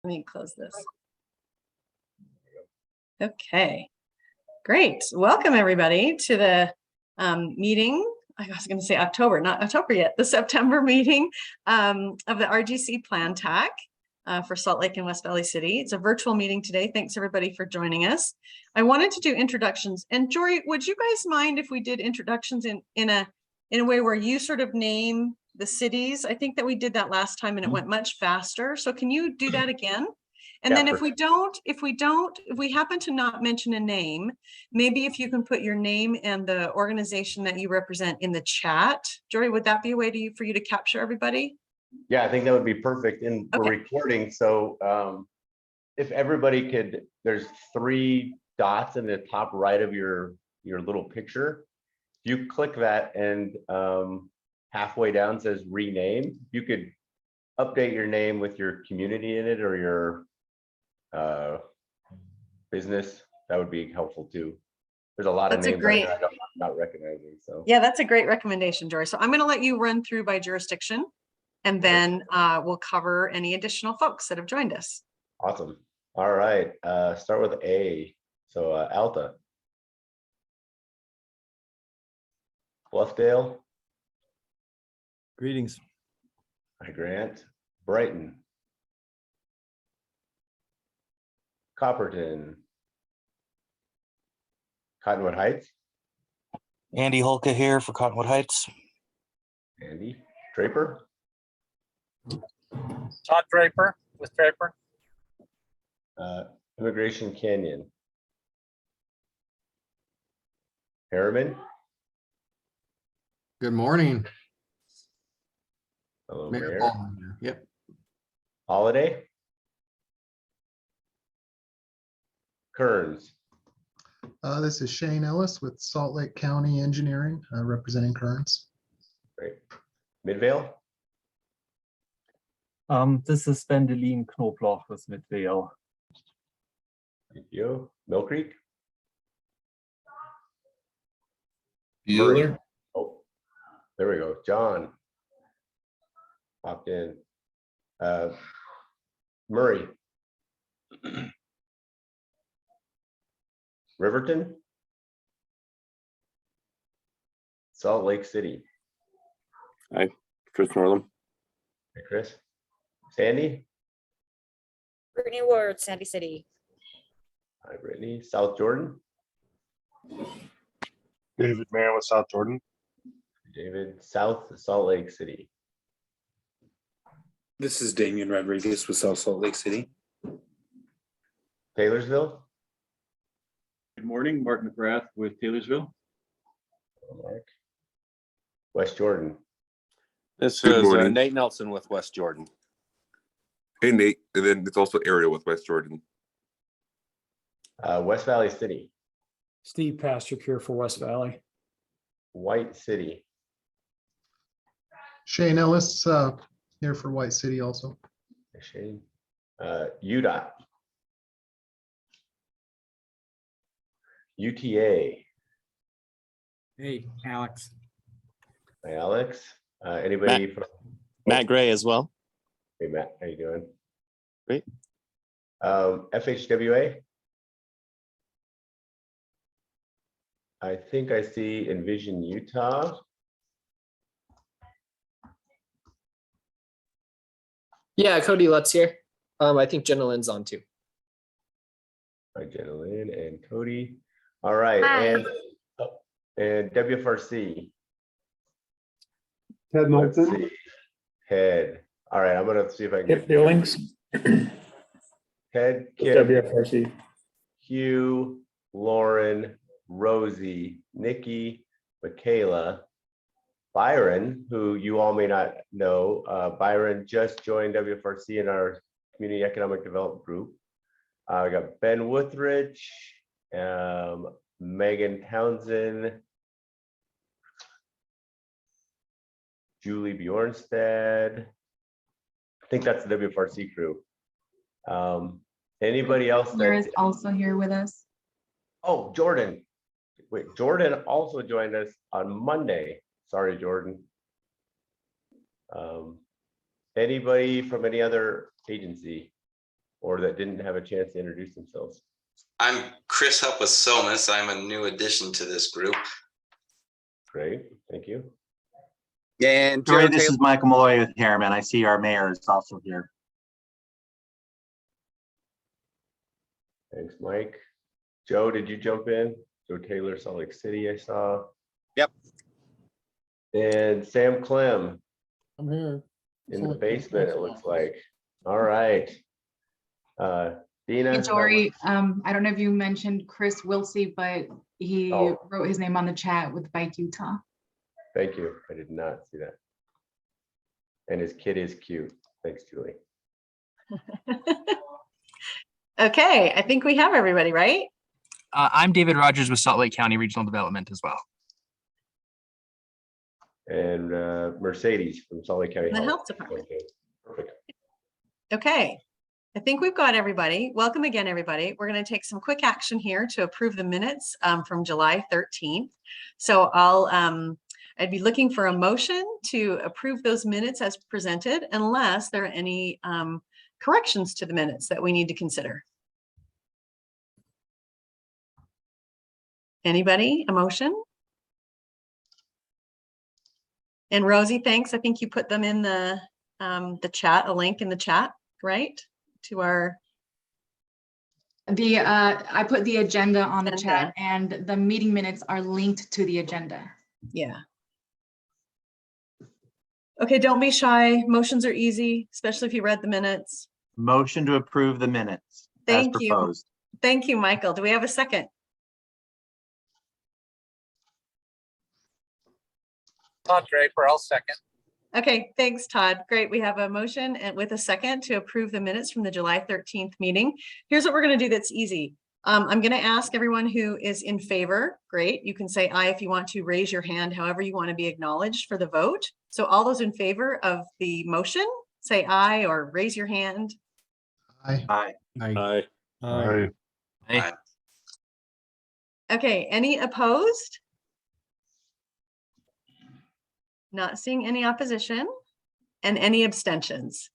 Let me close this. Okay, great. Welcome everybody to the meeting. I was going to say October, not October yet, the September meeting of the RGC Plan TAC for Salt Lake and West Valley City. It's a virtual meeting today. Thanks everybody for joining us. I wanted to do introductions. And Jory, would you guys mind if we did introductions in a way where you sort of name the cities? I think that we did that last time and it went much faster. So can you do that again? And then if we happen to not mention a name, maybe if you can put your name and the organization that you represent in the chat. Jory, would that be a way for you to capture everybody? Yeah, I think that would be perfect. And we're recording. So if everybody could, there's 3 dots in the top right of your little picture. If you click that and halfway down says rename, you could update your name with your community in it or your business. That would be helpful too. There's a lot of names I'm not recognizing. So yeah, that's a great recommendation, Jory. So I'm going to let you run through by jurisdiction, and then we'll cover any additional folks that have joined us. Awesome. All right. Start with A. So Alta, Bluffdale. Greetings. Hi, Grant. Brighton. Copperton. Cottonwood Heights. Andy Holka here for Cottonwood Heights. Andy. Draper. Todd Draper with Draper. Immigration Canyon. Harriman. Good morning. Hello, Mayor Mayor. Baldwin here. Yep. Holiday. Kearns. This is Shane Ellis with Salt Lake County Engineering, representing Kearns. Great. Midvale. This is Spendeline Knobloch with Midvale. Thank you. Mill Creek. Bueller. Oh, there we go. John popped in. Murray. Riverton. Salt Lake City. Hi, Chris Northam. Hey, Chris. Sandy. Brittany Ward, Sandy City. Hi, Brittany. South Jordan. David Mann with South Jordan. David. South Salt Lake City. This is Damian Rodriguez with South Salt Lake City. Taylorsville. Good morning, Mark McGrath with Taylorsville. Hello, Mark. West Jordan. This is Nate Nelson with West Jordan. Hey, Nate. And then it's also Ariel with West Jordan. West Valley City. Steve Pastrick here for West Valley. White City. Shane Ellis here for White City also. Hey, Shane. UDOT. UTA. Hey, Alex. Hi, Alex. Anybody from Matt Gray as well. Hey, Matt. How you doing? Great. FHWA. I think I see Envision Utah. Yeah, Cody Lutz here. I think Jenna Lynn's on too. Hi, Jenna Lynn and Cody. All right, Hi. and WFRC. Ted Let's Knowlton. see. Ted. All right, I'm gonna see if I can Kip Billings. Ted, Kip, WFRC. Hugh, Lauren, Rosie, Nikki, Michaela, Byron, who you all may not know. Byron just joined WFRC in our Community Economic Development Group. We got Ben Woothridge, Megan Townsend, Julie Bjornstad. I think that's the WFRC crew. Anybody else? There is also here with us. Oh, Jordan. Wait, Jordan also joined us on Monday. Sorry, Jordan. Anybody from any other agency? or that didn't have a chance to introduce themselves? I'm Chris Hupp with Somas. I'm a new addition to this group. Great, thank you. And Joey, Joe this Taylor. is Michael Malloy with Harriman. I see our mayor is also here. Thanks, Mike. Joe, did you jump in? Joe Taylor, Salt Lake City, I saw. Yep. And Sam Clem I'm here. in the basement, it looks like. All right. Dina. Hey, Jory, I don't know if you mentioned Chris Wilsey, but he wrote his name on the chat with Bike Utah. Thank you. I did not see that. And his kid is cute. Thanks, Julie. Okay, I think we have everybody, right? I'm David Rogers with Salt Lake County Regional Development as well. And Mercedes from Salt Lake County The Health Department. Okay, perfect. Okay, I think we've got everybody. Welcome again, everybody. We're going to take some quick action here to approve the minutes from July 13th. So I'd be looking for a motion to approve those minutes as presented, unless there are any corrections to the minutes that we need to consider. Anybody? A motion? And Rosie, thanks. I think you put them in the chat, a link in the chat, right? To our. I put the agenda on the chat, and the meeting minutes are linked to the agenda. Yeah. Okay, don't be shy. Motions are easy, especially if you read the minutes. Motion to approve the minutes as Thank you. proposed. Thank you, Michael. Do we have a second? Todd Draper, I'll second. Okay, thanks, Todd. Great. We have a motion and with a second to approve the minutes from the July 13th meeting. Here's what we're going to do that's easy. I'm going to ask everyone who is in favor. Great. You can say aye if you want to, raise your hand, however you want to be acknowledged for the vote. So all those in favor of the motion, say aye or raise your hand. Aye. Aye. Aye. Aye. Aye. Okay, any opposed? Not seeing any opposition and any abstentions.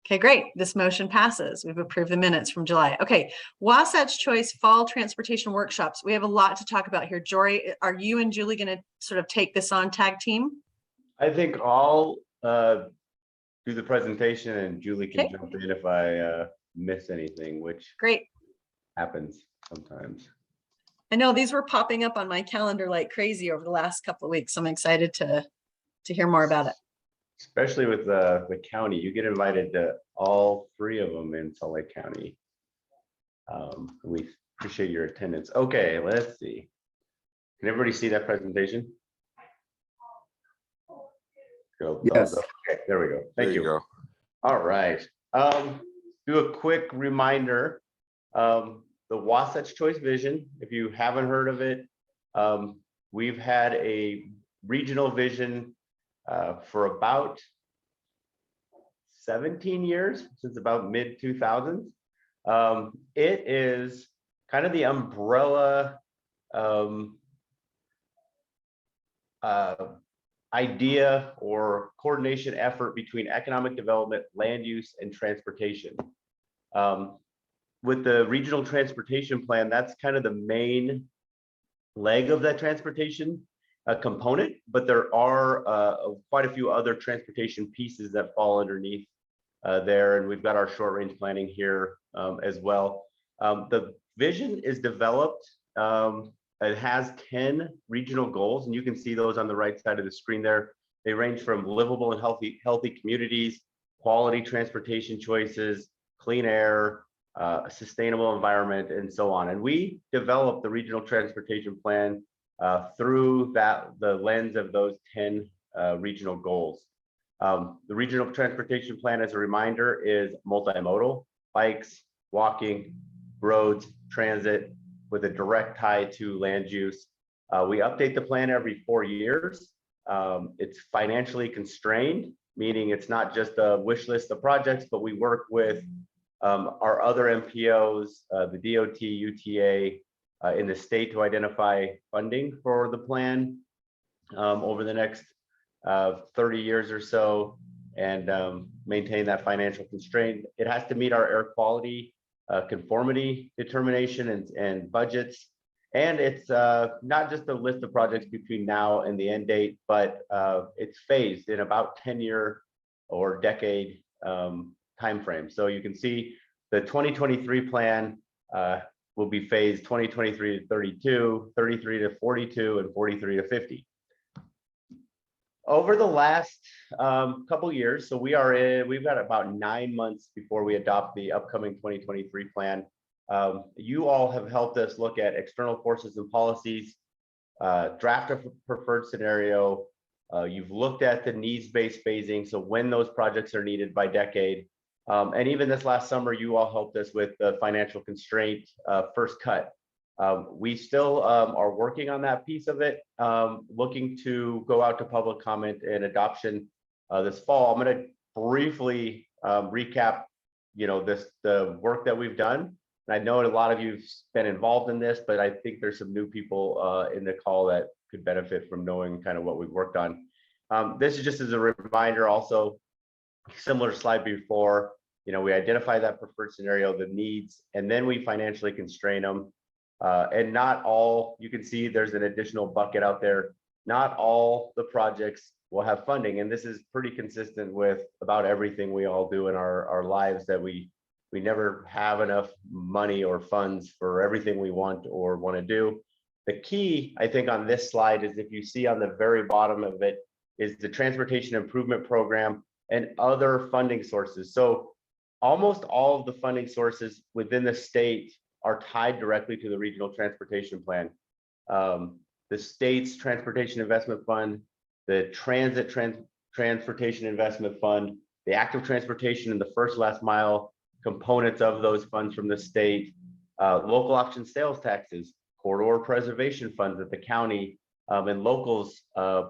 Okay, great. This motion passes. We've approved the minutes from July. Okay, Wasatch Choice Fall Transportation Workshops. We have a lot to talk about here. Jory, are you and Julie going to sort of take this on, tag team? I think I'll do the presentation and Julie can jump in if I miss anything, which great happens sometimes. I know these were popping up on my calendar like crazy over the last couple of weeks. I'm excited to hear more about it. Especially with the county, you get invited to all three of them in Salt Lake County. We appreciate your attendance. Okay, let's see. Can everybody see that presentation? Go. Yes. Okay, there we go. Thank you. Go. All right. Do a quick reminder. The Wasatch Choice Vision, if you haven't heard of it, we've had a regional vision for about 17 years, since about mid 2000s. It is kind of the umbrella idea or coordination effort between economic development, land use, and transportation. With the regional transportation plan, that's kind of the main leg of that transportation component, but there are quite a few other transportation pieces that fall underneath there, and we've got our short range planning here as well. The vision is developed. It has 10 regional goals, and you can see those on the right side of the screen there. They range from livable and healthy communities, quality transportation choices, clean air, a sustainable environment, and so on. And we developed the regional transportation plan through the lens of those 10 regional goals. The regional transportation plan, as a reminder, is multimodal: bikes, walking, roads, transit, with a direct tie to land use. We update the plan every 4 years. It's financially constrained, meaning it's not just a wish list of projects, but we work with our other MPOs, the DOT, UTA in the state to identify funding for the plan over the next 30 years or so. and maintain that financial constraint. It has to meet our air quality conformity determination and budgets. And it's not just a list of projects between now and the end date, but it's phased in about 10-year or decade timeframe. So you can see the 2023 plan will be phased 2023 to 32, 33 to 42, and 43 to 50. Over the last couple years, so we've got about 9 months before we adopt the upcoming 2023 plan. You all have helped us look at external forces and policies, draft a preferred scenario. You've looked at the needs-based phasing, so when those projects are needed by decade. And even this last summer, you all helped us with the financial constraint first cut. We still are working on that piece of it, looking to go out to public comment and adoption this fall. I'm going to briefly recap, the work that we've done. And I know a lot of you've been involved in this, but I think there's some new people in the call that could benefit from knowing kind of what we've worked on. This is just as a reminder, also similar slide before, we identify that preferred scenario, the needs, and then we financially constrain them. And not all, you can see there's an additional bucket out there. Not all the projects will have funding. And this is pretty consistent with about everything we all do in our lives, that we never have enough money or funds for everything we want or want to do. The key, I think, on this slide is, if you see on the very bottom of it, is the Transportation Improvement Program and other funding sources. So almost all of the funding sources within the state are tied directly to the Regional Transportation Plan. The state's Transportation Investment Fund, the Transit Transportation Investment Fund, the active transportation and the first last mile components of those funds from the state, local option sales taxes, corridor preservation funds at the county and locals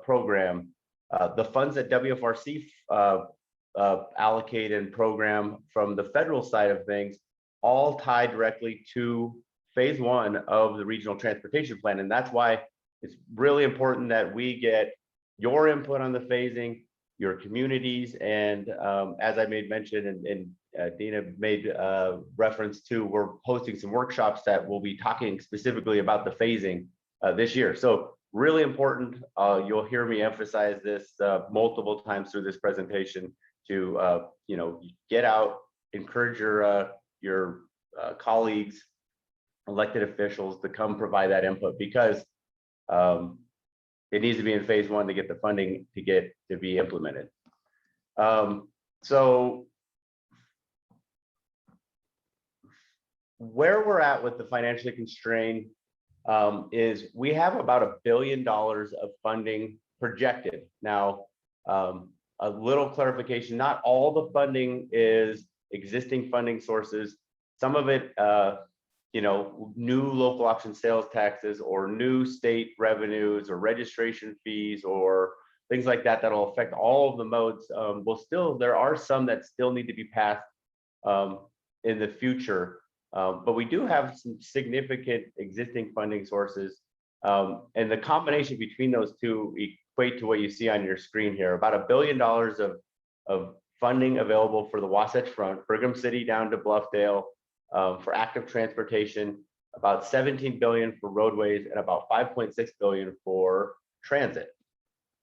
program, the funds that WFRC allocate and program from the federal side of things, all tied directly to phase 1 of the Regional Transportation Plan. And that's why it's really important that we get your input on the phasing, your communities, and as I made mention and Dina made reference to, we're hosting some workshops that will be talking specifically about the phasing this year. So really important. You'll hear me emphasize this multiple times through this presentation to get out, encourage your colleagues, elected officials to come provide that input, because it needs to be in phase 1 to get the funding to be implemented. So where we're at with the financially constrained is we have about $1 billion of funding projected. Now, a little clarification, not all the funding is existing funding sources. Some of it, new local option sales taxes or new state revenues or registration fees or things like that that'll affect all of the modes. There are some that still need to be passed in the future, but we do have some significant existing funding sources, and the combination between those two equate to what you see on your screen here. About $1 billion of funding available for the Wasatch Front, Brigham City down to Bluffdale, for active transportation, about $17 billion for roadways, and about $5.6 billion for transit.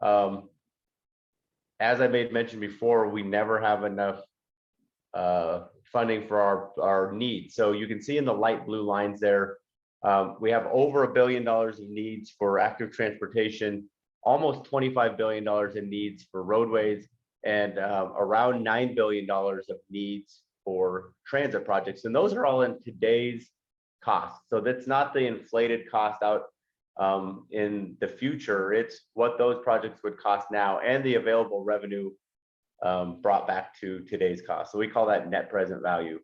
As I made mention before, we never have enough funding for our needs. So you can see in the light blue lines there, we have over $1 billion of needs for active transportation, almost $25 billion in needs for roadways, and around $9 billion of needs for transit projects. And those are all in today's cost. So that's not the inflated cost out in the future. It's what those projects would cost now and the available revenue brought back to today's cost. So we call that net present value.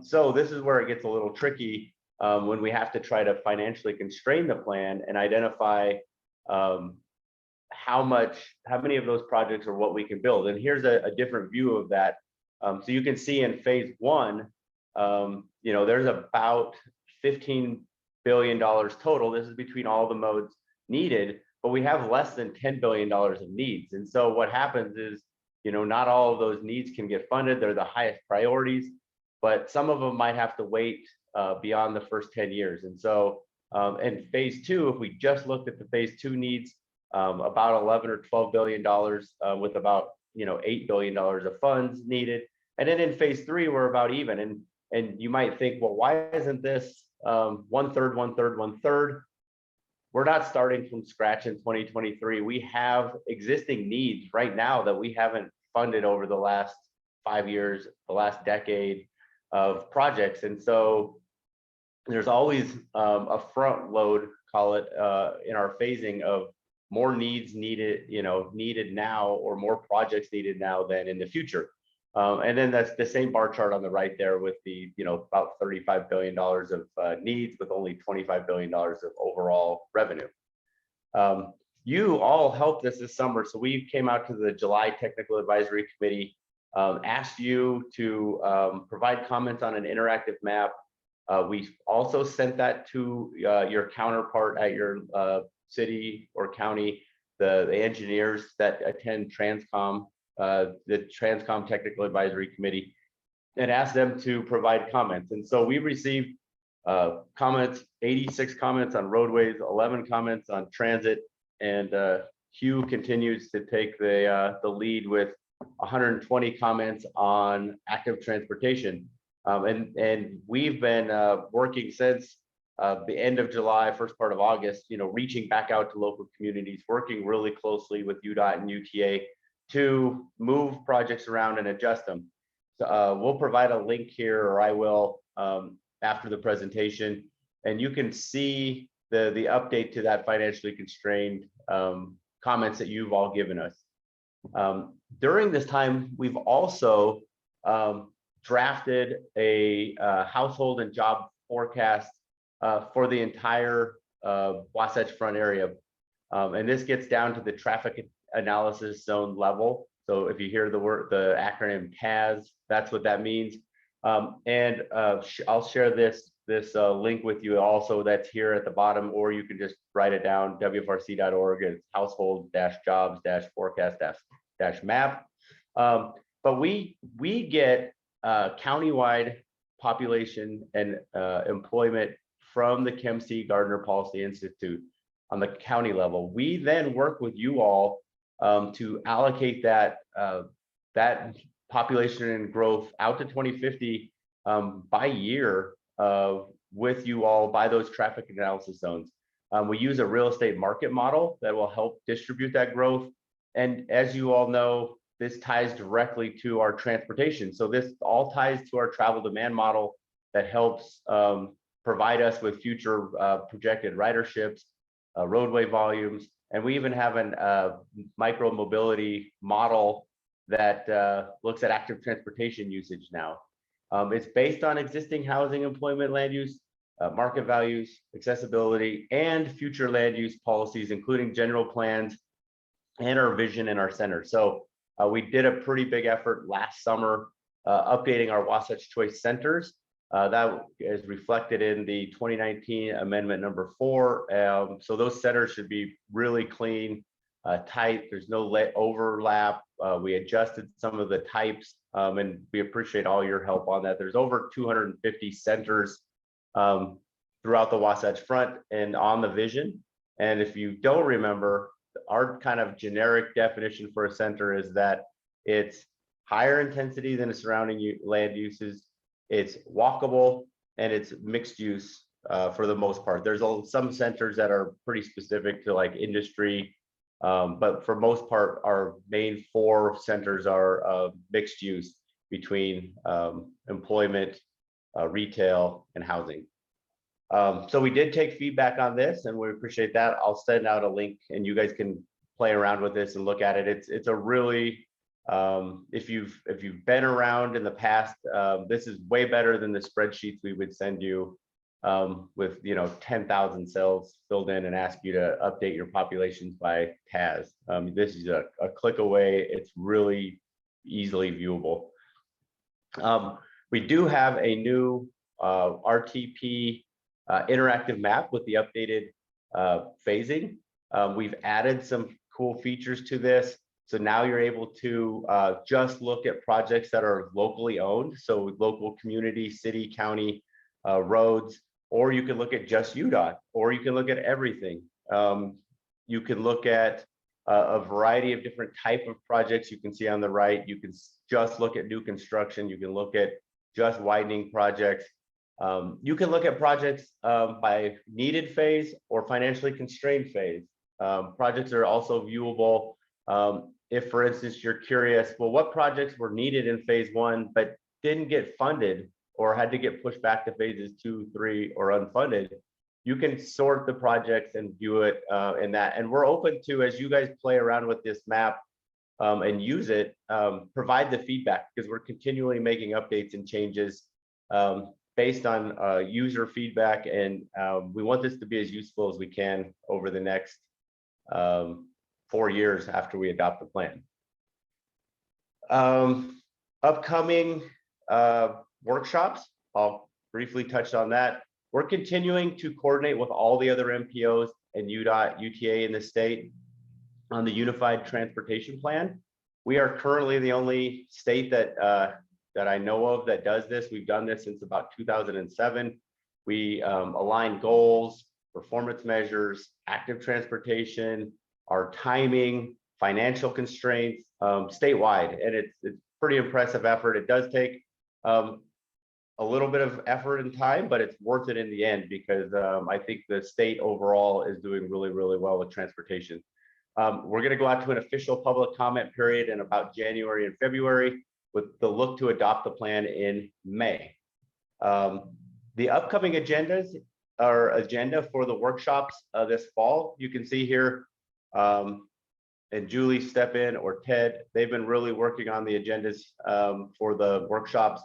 So this is where it gets a little tricky when we have to try to financially constrain the plan and identify how many of those projects are what we can build. And here's a different view of that. So you can see in phase 1, there's about $15 billion total. This is between all the modes needed, but we have less than $10 billion of needs. And so what happens is not all of those needs can get funded. They're the highest priorities, but some of them might have to wait beyond the first 10 years. And so in phase two, if we just looked at the phase two needs, about 11 or 12 billion dollars with about $8 billion of funds needed. And then in phase three, we're about even. And you might think, well, why isn't this 1/3, 1/3, 1/3? We're not starting from scratch in 2023. We have existing needs right now that we haven't funded over the last 5 years, the last decade of projects. And so there's always a front load, call it, in our phasing of more needs needed, needed now, or more projects needed now than in the future. And then that's the same bar chart on the right there with the, about $35 billion of needs with only $25 billion of overall revenue. You all helped us this summer. So we came out to the July Technical Advisory Committee, asked you to provide comments on an interactive map. We also sent that to your counterpart at your city or county, the engineers that attend Transcom, the Transcom Technical Advisory Committee, and asked them to provide comments. And so we received comments, 86 comments on roadways, 11 comments on transit, and Hugh continues to take the lead with 120 comments on active transportation. And we've been working since the end of July, first part of August, reaching back out to local communities, working really closely with UDOT and UTA to move projects around and adjust them. So we'll provide a link here, or I will, after the presentation, and you can see the update to that financially constrained comments that you've all given us. During this time, we've also drafted a household and job forecast for the entire Wasatch Front area. And this gets down to the traffic analysis zone level. So if you hear the acronym TAS, that's what that means. And I'll share this link with you also, that's here at the bottom, or you can just write it down, wfrc.org. It's household-jobs-forecast-map. But we get countywide population and employment from the KEMC Gardner Policy Institute on the county level. We then work with you all to allocate that population and growth out to 2050 by year with you all by those traffic analysis zones. We use a real estate market model that will help distribute that growth. And as you all know, this ties directly to our transportation. So this all ties to our travel demand model that helps provide us with future projected riderships, roadway volumes, and we even have a micro mobility model that looks at active transportation usage now. It's based on existing housing, employment, land use, market values, accessibility, and future land use policies, including general plans and our vision in our center. So we did a pretty big effort last summer updating our Wasatch Choice centers. That is reflected in the 2019 amendment number 4. So those centers should be really clean, tight. There's no overlap. We adjusted some of the types, and we appreciate all your help on that. There's over 250 centers throughout the Wasatch Front and on the vision. And if you don't remember, our kind of generic definition for a center is that it's higher intensity than the surrounding land uses. It's walkable and it's mixed use for the most part. There's some centers that are pretty specific to like industry, but for most part, our main 4 centers are mixed use between employment, retail, and housing. So we did take feedback on this, and we appreciate that. I'll send out a link, and you guys can play around with this and look at it. It's a really if you've been around in the past, this is way better than the spreadsheets we would send you with 10,000 cells filled in and ask you to update your populations by TAS. This is a click away. It's really easily viewable. We do have a new RTP interactive map with the updated phasing. We've added some cool features to this. So now you're able to just look at projects that are locally owned, so local community, city, county roads, or you can look at just UDOT, or you can look at everything. You can look at a variety of different type of projects. You can see on the right, you can just look at new construction. You can look at just widening projects. You can look at projects by needed phase or financially constrained phase. Projects are also viewable. If, for instance, you're curious, well, what projects were needed in phase 1 but didn't get funded or had to get pushed back to phases 2, 3, or unfunded, you can sort the projects and view it in that. And we're open to, as you guys play around with this map and use it, provide the feedback, because we're continually making updates and changes based on user feedback. And we want this to be as useful as we can over the next 4 years after we adopt the plan. Upcoming workshops, I'll briefly touch on that. We're continuing to coordinate with all the other MPOs and UDOT, UTA in the state on the Unified Transportation Plan. We are currently the only state that I know of that does this. We've done this since about 2007. We align goals, performance measures, active transportation, our timing, financial constraints statewide, and it's pretty impressive effort. It does take a little bit of effort and time, but it's worth it in the end, because I think the state overall is doing really, really well with transportation. We're going to go out to an official public comment period in about January and February, with the look to adopt the plan in May. The upcoming agendas are agenda for the workshops this fall. You can see here, and Julie step in, or Ted, they've been really working on the agendas for the workshops.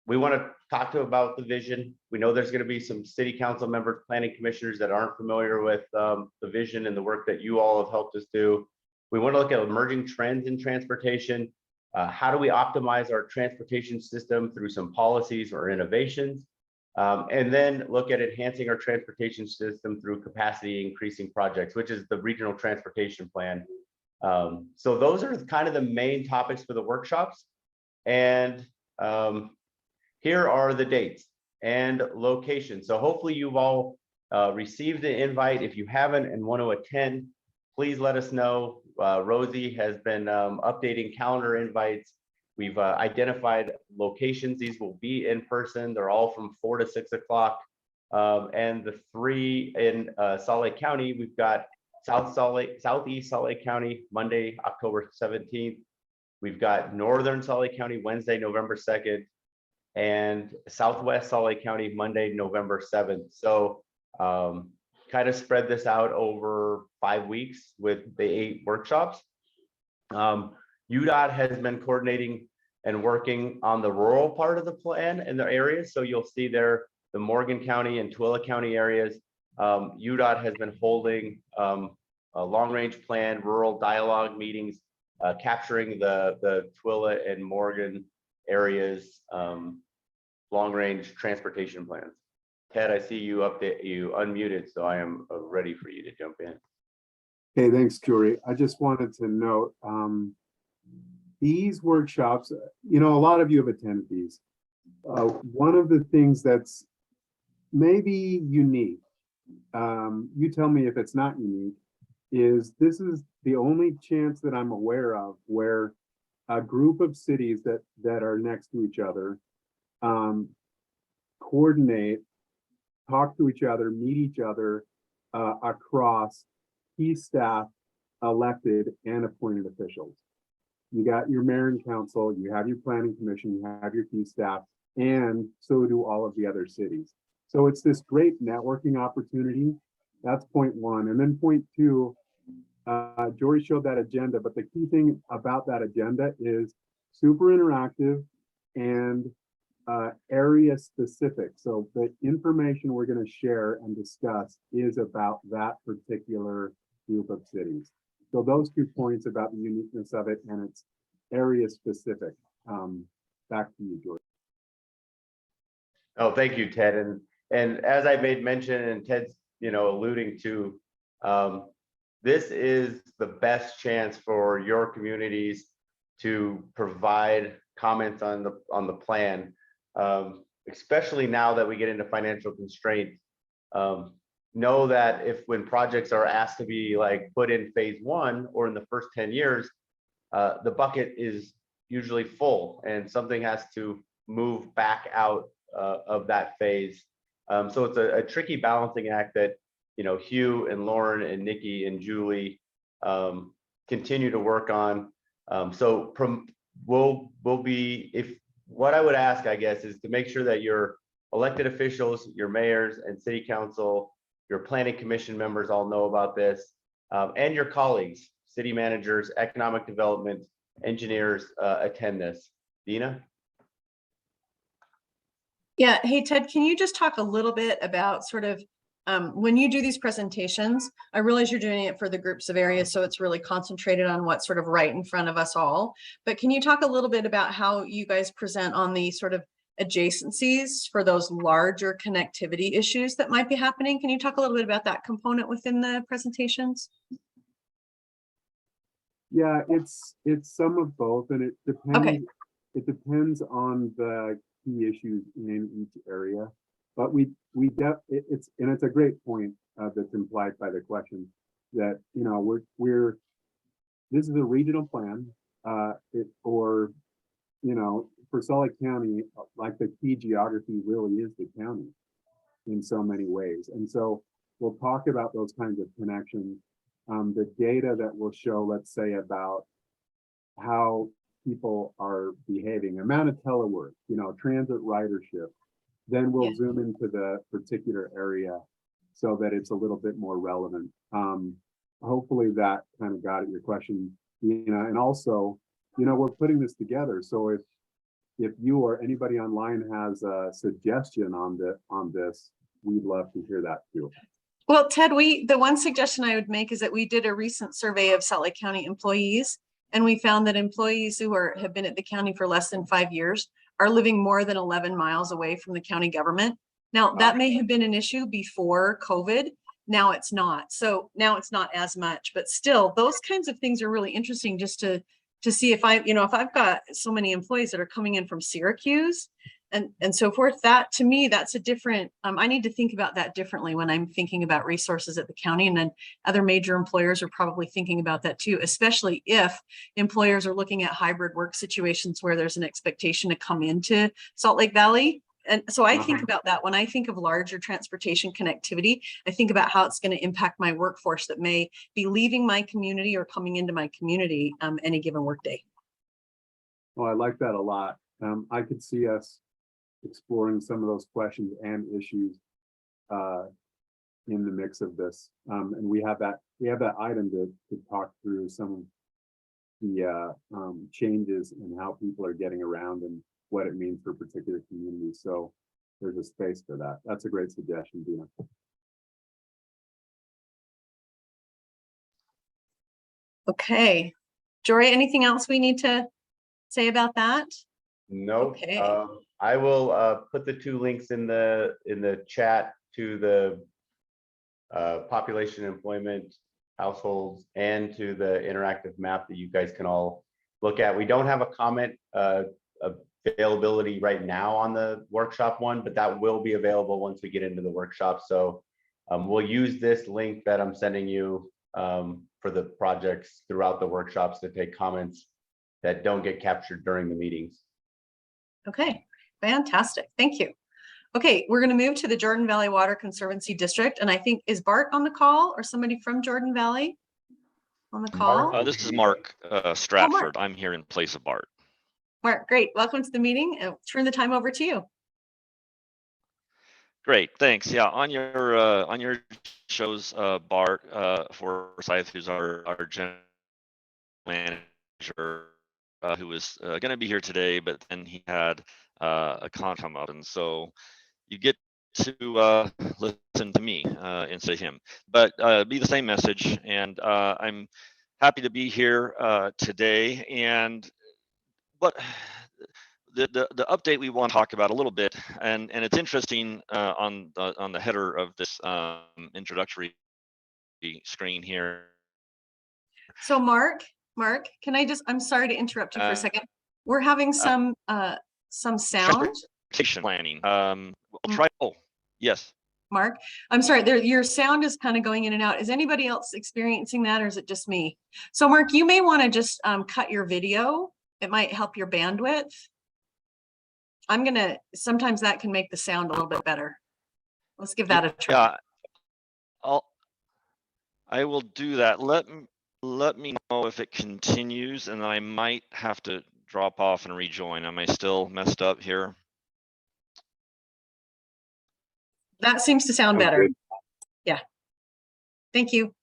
We want to talk about the vision. We know there's going to be some city council members, planning commissioners that aren't familiar with the vision and the work that you all have helped us do. We want to look at emerging trends in transportation. How do we optimize our transportation system through some policies or innovations? And then look at enhancing our transportation system through capacity increasing projects, which is the regional transportation plan. So those are kind of the main topics for the workshops. And here are the dates and locations. So hopefully you've all received the invite. If you haven't and want to attend, please let us know. Rosie has been updating calendar invites. We've identified locations. These will be in person. They're all from 4 to 6 o'clock. And the 3 in Salt Lake County, we've got Southeast Salt Lake County, Monday, October 17th. We've got Northern Salt Lake County, Wednesday, November 2nd, and Southwest Salt Lake County, Monday, November 7th. So kind of spread this out over 5 weeks with the 8 workshops. UDOT has been coordinating and working on the rural part of the plan in their areas. So you'll see there the Morgan County and Tooele County areas. UDOT has been holding a long-range plan, rural dialogue meetings, capturing the Tooele and Morgan areas long-range transportation plans. Ted, I see you unmuted, so I am ready for you to jump in. Hey, thanks, Jory. I just wanted to note these workshops, you know, a lot of you have attended these. One of the things that's maybe unique, you tell me if it's not unique, is this is the only chance that I'm aware of where a group of cities that are next to each other coordinate, talk to each other, meet each other across key staff, elected and appointed officials. You got your mayor and council, you have your planning commission, you have your key staff, and so do all of the other cities. So it's this great networking opportunity. That's point one. And then point two, Jory showed that agenda, but the key thing about that agenda is super interactive and area specific. So the information we're going to share and discuss is about that particular group of cities. So those 2 points about the uniqueness of it, and it's area specific. Back to you, George. Oh, thank you, Ted. And as I made mention, and Ted's alluding to, this is the best chance for your communities to provide comments on the plan, especially now that we get into financial constraints. Know that if when projects are asked to be like put in phase 1 or in the first 10 years, the bucket is usually full and something has to move back out of that phase. So it's a tricky balancing act that, you know, Hugh and Lauren and Nikki and Julie continue to work on. So we'll be, if what I would ask, I guess, is to make sure that your elected officials, your mayors and city council, your planning commission members all know about this, and your colleagues, city managers, economic development, engineers attend this. Dina? Yeah. Hey, Ted, can you just talk a little bit about sort of when you do these presentations? I realize you're doing it for the groups of areas, so it's really concentrated on what's sort of right in front of us all. But can you talk a little bit about how you guys present on the sort of adjacencies for those larger connectivity issues that might be happening? Can you talk a little bit about that component within the presentations? Yeah, it's some of both, and it depends. Okay. It depends on the key issues in each area. But it's a great point that's implied by the question that, you know, this is a regional plan, or, you know, for Salt Lake County, like the key geography really is the county in so many ways. And so we'll talk about those kinds of connections. The data that will show, let's say, about how people are behaving, amount of telework, you know, transit ridership, then we'll zoom into the particular area so that it's a little bit more relevant. Hopefully that kind of got at your question, you know, and also, you know, we're putting this together. So if you or anybody online has a suggestion on this, we'd love to hear that too. Well, Ted, the one suggestion I would make is that we did a recent survey of Salt Lake County employees, and we found that employees who have been at the county for less than 5 years are living more than 11 miles away from the county government. Now, that may have been an issue before COVID. Now it's not. So now it's not as much, but still, those kinds of things are really interesting just to see if if I've got so many employees that are coming in from Syracuse and so forth, that to me, that's a different, I need to think about that differently when I'm thinking about resources at the county. And then other major employers are probably thinking about that too, especially if employers are looking at hybrid work situations where there's an expectation to come into Salt Lake Valley. And so I think about that when I think of larger transportation connectivity. I think about how it's going to impact my workforce that may be leaving my community or coming into my community any given workday. Well, I like that a lot. I could see us exploring some of those questions and issues in the mix of this, and we have that item to talk through some of the changes in how people are getting around and what it means for particular communities. So there's a space for that. That's a great suggestion, Dina. Okay, Jory, anything else we need to say about that? No. Okay. I will put the 2 links in the chat to the population, employment, households, and to the interactive map that you guys can all look at. We don't have a comment availability right now on the workshop one, but that will be available once we get into the workshop. So we'll use this link that I'm sending you for the projects throughout the workshops to take comments that don't get captured during the meetings. Okay, fantastic. Thank you. Okay, we're going to move to the Jordan Valley Water Conservancy District. And I think, is Bart on the call or somebody from Jordan Valley on the call? This is Mark Stratford. I'm here in place of Bart. Mark, great. Welcome to the meeting. I'll turn the time over to you. Great, thanks. Yeah, on your shows, Bart Forsyth, who's our general manager, who was going to be here today, but then he had a con come up, and so you get to listen to me instead of him, but be the same message. And I'm happy to be here today. And what the update we want to talk about a little bit, and it's interesting on the header of this introductory screen here, So Mark, can I just, I'm sorry to interrupt you for a second. We're having some sound. Transportation planning. I'll try. Oh, yes. Mark, I'm sorry, your sound is kind of going in and out. Is anybody else experiencing that, or is it just me? So Mark, you may want to just cut your video. It might help your bandwidth. Sometimes that can make the sound a little bit better. Let's give that a try. Yeah, I will do that. Let me know if it continues, and I might have to drop off and rejoin. Am I still messed up here? That seems to sound better. Good. Yeah. Thank you.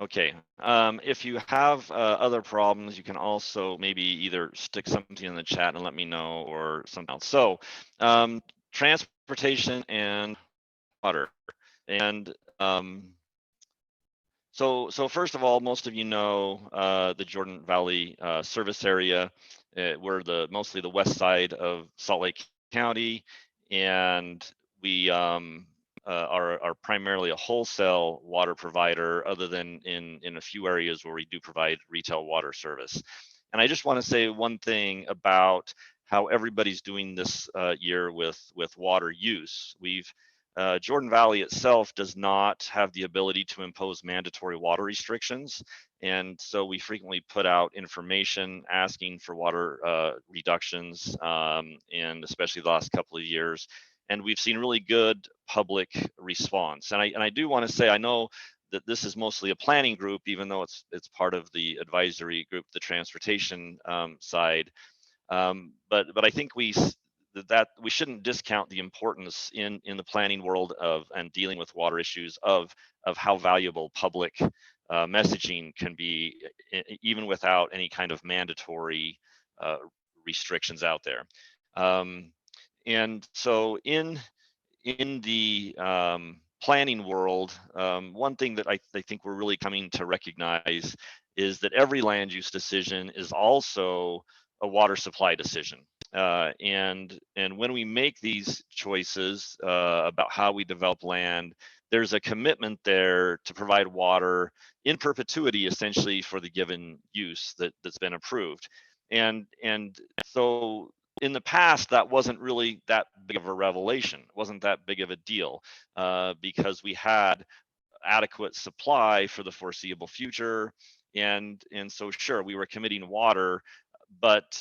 Okay. If you have other problems, you can also maybe either stick something in the chat and let me know, or something else. So, transportation and water, and so first of all, most of you know the Jordan Valley service area. We're mostly the west side of Salt Lake County, and we are primarily a wholesale water provider, other than in a few areas where we do provide retail water service. And I just want to say one thing about how everybody's doing this year with water use. Jordan Valley itself does not have the ability to impose mandatory water restrictions. And so we frequently put out information asking for water reductions, and especially the last couple of years. And we've seen really good public response. And I do want to say, I know that this is mostly a planning group, even though it's part of the advisory group, the transportation side. But I think that we shouldn't discount the importance in the planning world and dealing with water issues of how valuable public messaging can be, even without any kind of mandatory restrictions out there. And so in the planning world, one thing that I think we're really coming to recognize is that every land use decision is also a water supply decision. And when we make these choices about how we develop land, there's a commitment there to provide water in perpetuity, essentially, for the given use that's been approved. And so in the past, that wasn't really that big of a revelation. It wasn't that big of a deal because we had adequate supply for the foreseeable future. And so sure, we were committing water, but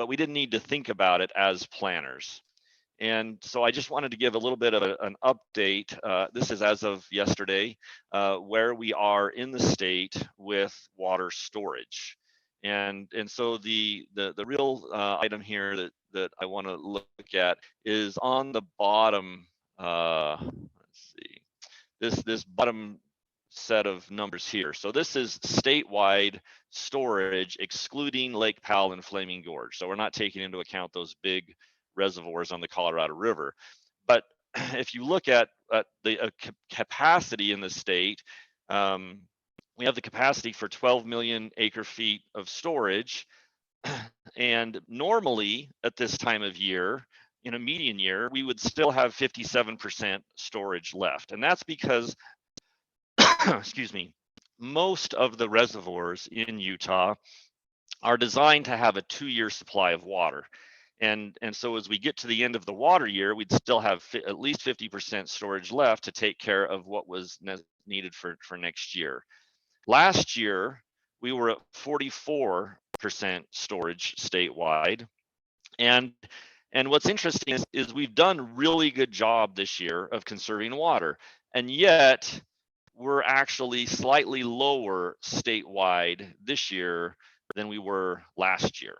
we didn't need to think about it as planners. And so I just wanted to give a little bit of an update. This is as of yesterday, where we are in the state with water storage. And so the real item here that I want to look at is on the bottom. Let's see, this bottom set of numbers here. So this is statewide storage, excluding Lake Powell and Flaming Gorge. So we're not taking into account those big reservoirs on the Colorado River. But if you look at the capacity in the state, we have the capacity for 12 million acre feet of storage. And normally at this time of year, in a median year, we would still have 57% storage left. And that's because excuse me, most of the reservoirs in Utah are designed to have a 2-year supply of water. And so as we get to the end of the water year, we'd still have at least 50% storage left to take care of what was needed for next year. Last year, we were at 44% storage statewide. And what's interesting is we've done a really good job this year of conserving water. And yet, we're actually slightly lower statewide this year than we were last year.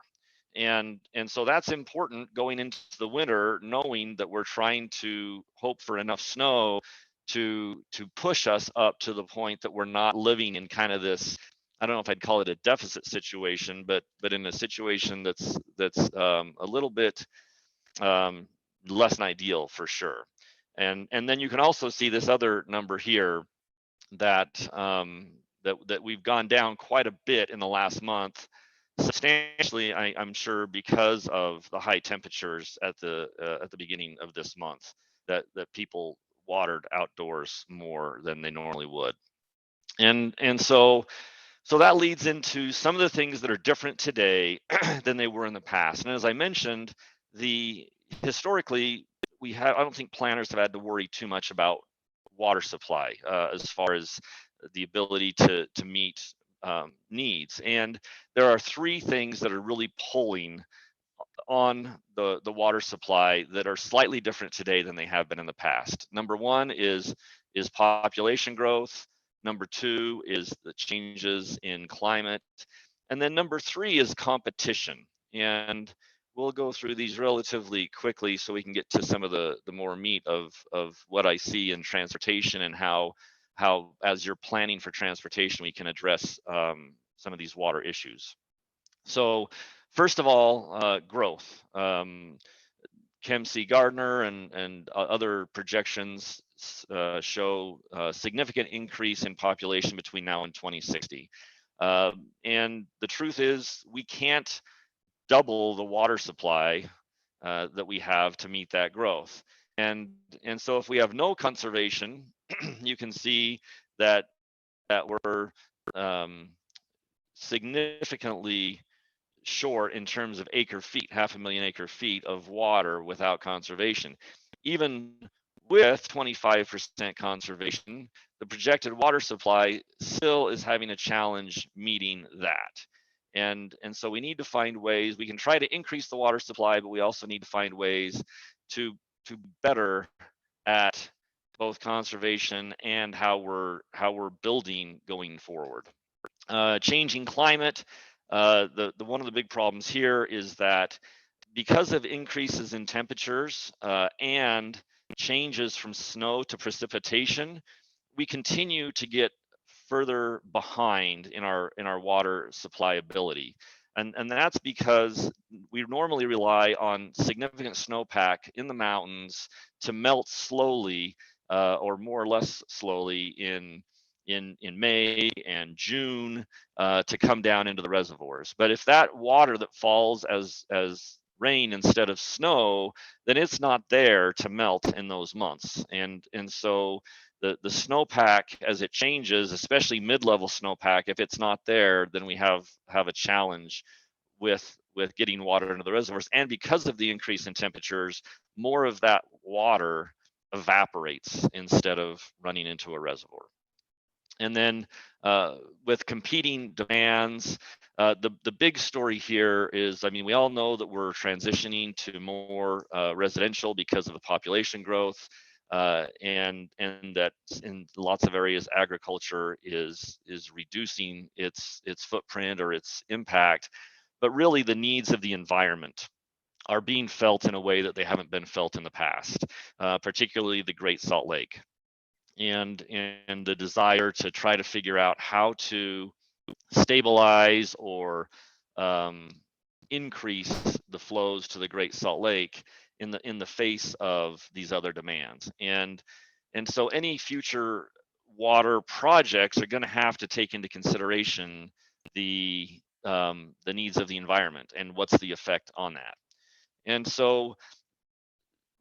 And so that's important going into the winter, knowing that we're trying to hope for enough snow to push us up to the point that we're not living in kind of this, I don't know if I'd call it a deficit situation, but in a situation that's a little bit less than ideal for sure. And then you can also see this other number here, that we've gone down quite a bit in the last month, substantially, I'm sure, because of the high temperatures at the beginning of this month. that people watered outdoors more than they normally would. And so that leads into some of the things that are different today than they were in the past. And as I mentioned, historically, I don't think planners have had to worry too much about water supply as far as the ability to meet needs. And there are three things that are really pulling on the water supply that are slightly different today than they have been in the past. Number one is population growth. Number two is the changes in climate. And then number three is competition. And we'll go through these relatively quickly so we can get to some of the more meat of what I see in transportation and how as you're planning for transportation, we can address some of these water issues. So first of all, growth. Chem C. Gardner and other projections show a significant increase in population between now and 2060. And the truth is, we can't double the water supply that we have to meet that growth. And so if we have no conservation, you can see that we're significantly short in terms of acre feet, 500,000 acre feet of water without conservation. Even with 25% conservation, the projected water supply still is having a challenge meeting that. And so we need to find ways. We can try to increase the water supply, but we also need to find ways to better at both conservation and how we're building going forward. Changing climate. One of the big problems here is that because of increases in temperatures and changes from snow to precipitation, we continue to get further behind in our water supply ability. And that's because we normally rely on significant snowpack in the mountains to melt slowly or more or less slowly in May and June to come down into the reservoirs. But if that water that falls as rain instead of snow, then it's not there to melt in those months. And so the snowpack, as it changes, especially mid-level snowpack, if it's not there, then we have a challenge with getting water into the reservoirs. And because of the increase in temperatures, more of that water evaporates instead of running into a reservoir. And then with competing demands, the big story here is, I mean, we all know that we're transitioning to more residential because of the population growth, and that in lots of areas, agriculture is reducing its footprint or its impact. But really, the needs of the environment are being felt in a way that they haven't been felt in the past, particularly the Great Salt Lake. And the desire to try to figure out how to stabilize or increase the flows to the Great Salt Lake in the face of these other demands. And so any future water projects are going to have to take into consideration the needs of the environment and what's the effect on that. And so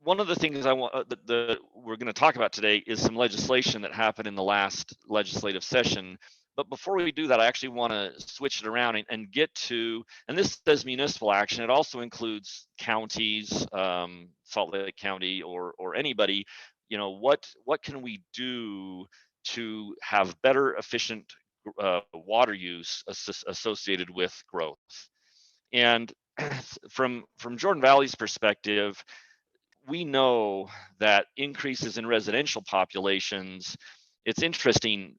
one of the things I want that we're going to talk about today is some legislation that happened in the last legislative session. But before we do that, I actually want to switch it around and get to, and this says municipal action. It also includes counties, Salt Lake County, or anybody. You know, what can we do to have better, efficient water use associated with growth? And from Jordan Valley's perspective, we know that increases in residential populations, it's interesting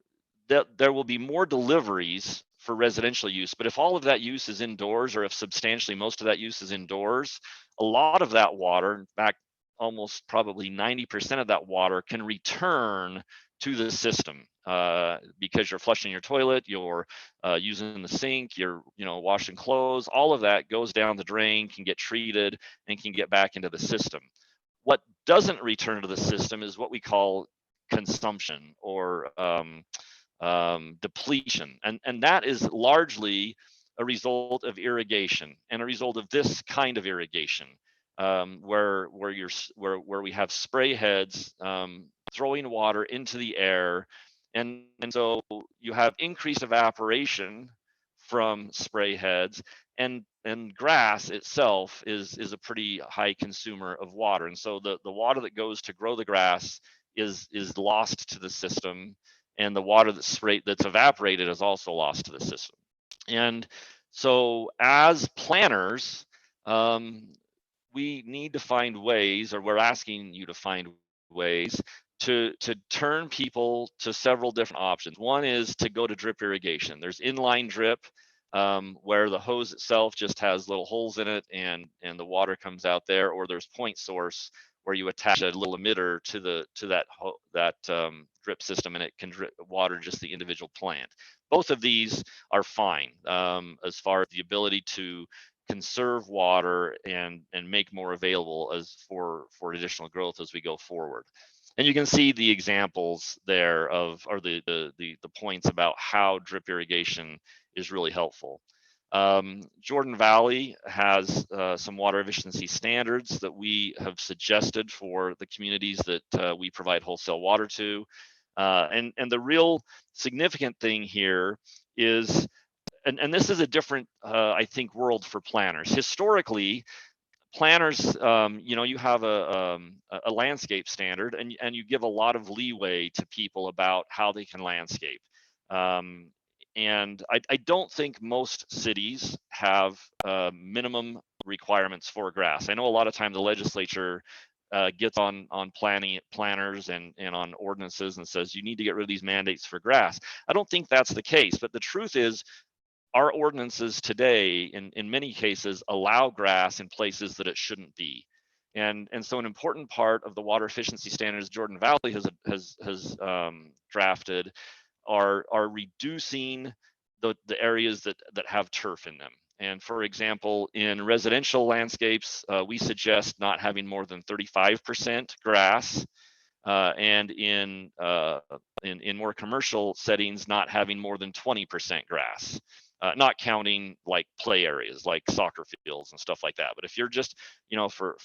that there will be more deliveries for residential use, but if all of that use is indoors, or if substantially most of that use is indoors, a lot of that water, in fact, almost probably 90% of that water can return to the system because you're flushing your toilet, you're using the sink, you're washing clothes, all of that goes down the drain, can get treated, and can get back into the system. What doesn't return to the system is what we call consumption or depletion. And that is largely a result of irrigation and a result of this kind of irrigation. where we have spray heads throwing water into the air, and so you have increased evaporation from spray heads, and grass itself is a pretty high consumer of water, and so the water that goes to grow the grass is lost to the system, and the water that's evaporated is also lost to the system. And so as planners, we need to find ways, or we're asking you to find ways to turn people to several different options. One is to go to drip irrigation. There's inline drip, where the hose itself just has little holes in it and the water comes out there, or there's point source where you attach a little emitter to that drip system, and it can water just the individual plant. Both of these are fine as far as the ability to conserve water and make more available as for additional growth as we go forward. And you can see the examples there or the points about how drip irrigation is really helpful. Jordan Valley has some water efficiency standards that we have suggested for the communities that we provide wholesale water to. And the real significant thing here is, and this is a different, I think, world for planners. Historically, planners, you have a landscape standard, and you give a lot of leeway to people about how they can landscape. And I don't think most cities have minimum requirements for grass. I know a lot of time the legislature gets on planners and on ordinances and says you need to get rid of these mandates for grass. I don't think that's the case, but the truth is our ordinances today in many cases allow grass in places that it shouldn't be. And so an important part of the water efficiency standards Jordan Valley has drafted are reducing the areas that have turf in them. And for example, in residential landscapes, we suggest not having more than 35% grass, and in more commercial settings, not having more than 20% grass. Not counting like play areas like soccer fields and stuff like that. But if you're just, for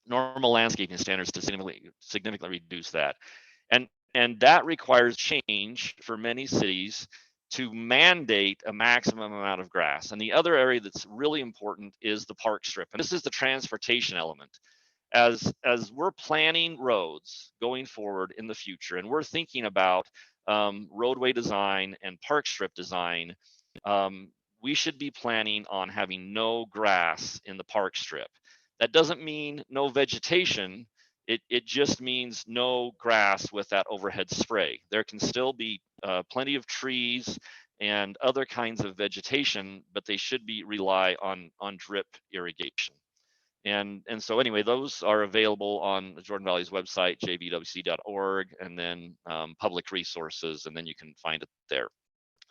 normal landscaping standards to significantly reduce that, and that requires change for many cities to mandate a maximum amount of grass. And the other area that's really important is the park strip, and this is the transportation element. As we're planning roads going forward in the future, and we're thinking about roadway design and park strip design, we should be planning on having no grass in the park strip. That doesn't mean no vegetation. It just means no grass with that overhead spray. There can still be plenty of trees and other kinds of vegetation, but they should rely on drip irrigation. And so anyway, those are available on the Jordan Valley's website, jvwc.org, and then public resources, and then you can find it there.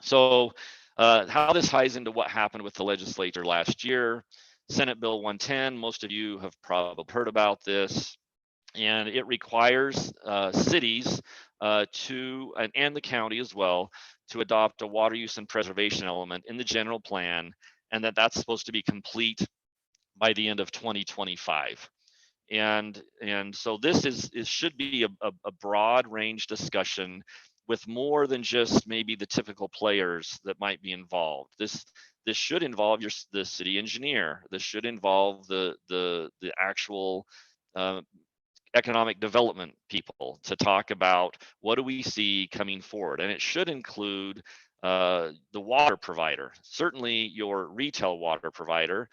So how this ties into what happened with the legislature last year, Senate Bill 110, most of you have probably heard about this, and it requires cities and the county as well to adopt a water use and preservation element in the general plan, and that's supposed to be complete by the end of 2025. And so this should be a broad range discussion with more than just maybe the typical players that might be involved. This should involve the city engineer. This should involve the actual economic development people to talk about what do we see coming forward. And it should include the water provider, certainly your retail water provider,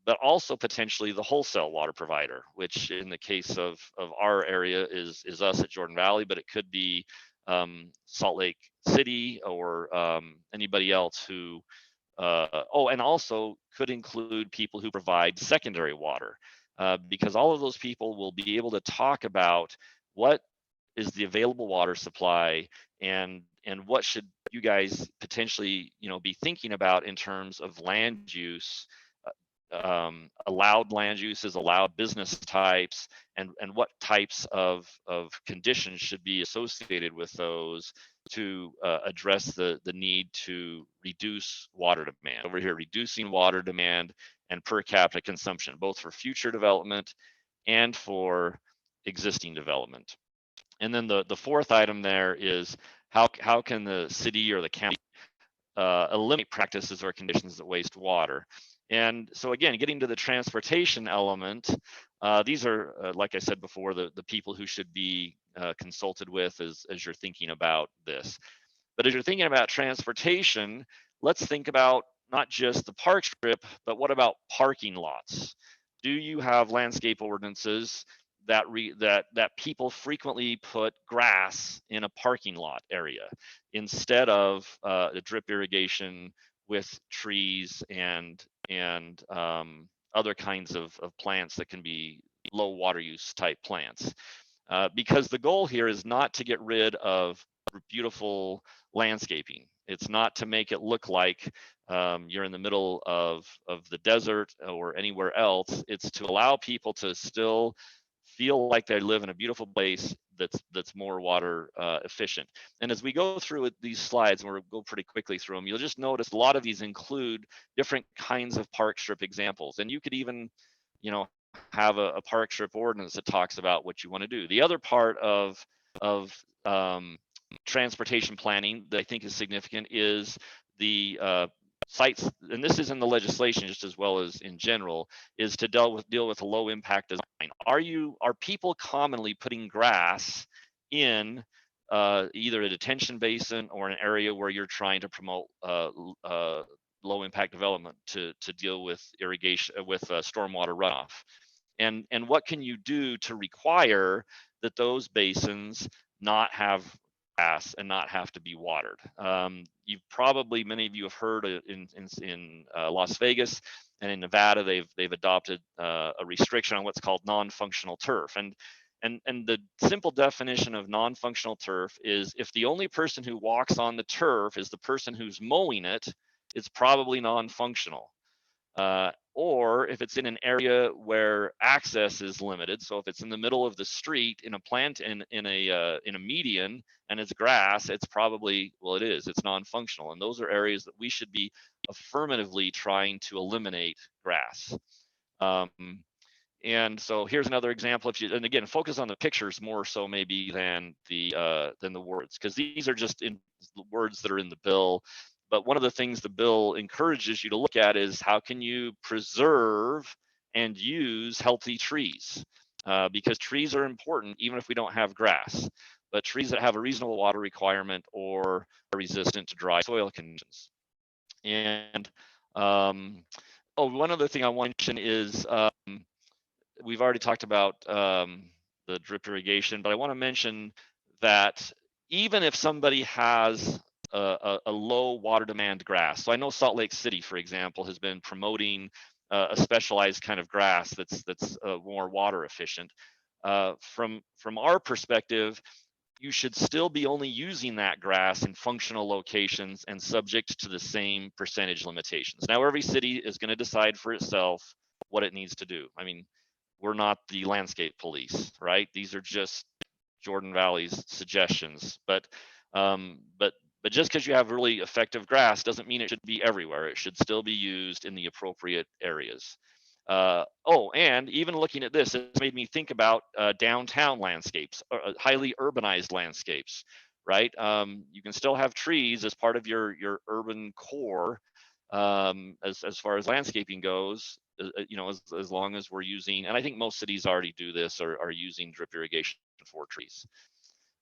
but also potentially the wholesale water provider, which in the case of our area is us at Jordan Valley, but it could be Salt Lake City or anybody else who, and also could include people who provide secondary water, because all of those people will be able to talk about what is the available water supply and what should you guys potentially be thinking about in terms of land use, allowed land uses, allowed business types, and what types of conditions should be associated with those to address the need to reduce water demand. Over here, reducing water demand and per capita consumption, both for future development and for existing development. And then the fourth item there is how can the city or the county eliminate practices or conditions that waste water. And so again, getting to the transportation element, these are, like I said before, the people who should be consulted with as you're thinking about this. But as you're thinking about transportation, let's think about not just the park strip, but what about parking lots? Do you have landscape ordinances that people frequently put grass in a parking lot area instead of the drip irrigation with trees and other kinds of plants that can be low water use type plants? Because the goal here is not to get rid of beautiful landscaping. It's not to make it look like you're in the middle of the desert or anywhere else. It's to allow people to still feel like they live in a beautiful place that's more water efficient. And as we go through these slides, and we'll go pretty quickly through them, you'll just notice a lot of these include different kinds of park strip examples. And you could even, have a park strip ordinance that talks about what you want to do. The other part of transportation planning that I think is significant is the sites, and this is in the legislation just as well as in general, is to deal with a low impact design. Are people commonly putting grass in either a detention basin or an area where you're trying to promote low impact development to deal with irrigation, with stormwater runoff? And what can you do to require that those basins not have grass and not have to be watered? You've probably, many of you have heard in Las Vegas and in Nevada, they've adopted a restriction on what's called non-functional turf. And the simple definition of non-functional turf is if the only person who walks on the turf is the person who's mowing it, it's probably non-functional. Or if it's in an area where access is limited, so if it's in the middle of the street in a plant in a median and it's grass, it's probably, well, it's non-functional. And those are areas that we should be affirmatively trying to eliminate grass. And so here's another example. And again, focus on the pictures more so maybe than the words, because these are just in words that are in the bill. But one of the things the bill encourages you to look at is how can you preserve and use healthy trees? Because trees are important even if we don't have grass, but trees that have a reasonable water requirement or are resistant to dry soil conditions. And one other thing I want to mention is we've already talked about the drip irrigation, but I want to mention that even if somebody has a low water demand grass. So I know Salt Lake City, for example, has been promoting a specialized kind of grass that's more water efficient. From our perspective, you should still be only using that grass in functional locations and subject to the same percentage limitations. Now, every city is going to decide for itself what it needs to do. I mean, we're not the landscape police, right? These are just Jordan Valley's suggestions, but just because you have really effective grass doesn't mean it should be everywhere. It should still be used in the appropriate areas. And even looking at this, it made me think about downtown landscapes, highly urbanized landscapes, right? You can still have trees as part of your urban core as far as landscaping goes, as long as we're using, and I think most cities already do this, are using drip irrigation for trees.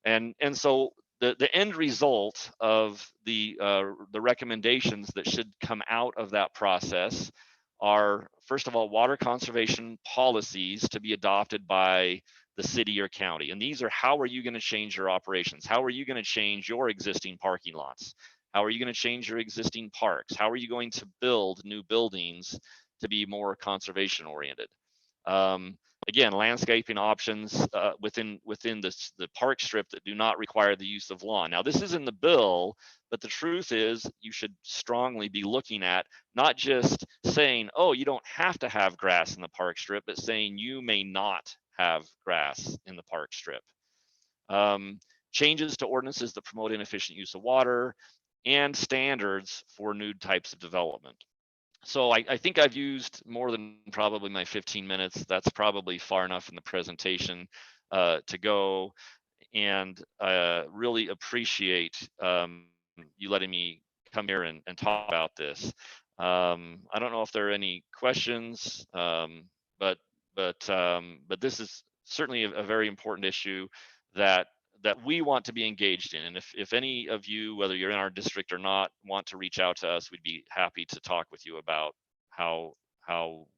And so the end result of the recommendations that should come out of that process are, first of all, water conservation policies to be adopted by the city or county. And these are, how are you going to change your operations? How are you going to change your existing parking lots? How are you going to change your existing parks? How are you going to build new buildings to be more conservation oriented? Again, landscaping options within the park strip that do not require the use of lawn. Now, this is in the bill, but the truth is you should strongly be looking at not just saying, oh, you don't have to have grass in the park strip, but saying you may not have grass in the park strip. Changes to ordinances that promote inefficient use of water and standards for new types of development. So I think I've used more than probably my 15 minutes. That's probably far enough in the presentation to go. And really appreciate you letting me come here and talk about this. I don't know if there are any questions, but this is certainly a very important issue that we want to be engaged in. And if any of you, whether you're in our district or not, want to reach out to us, we'd be happy to talk with you about how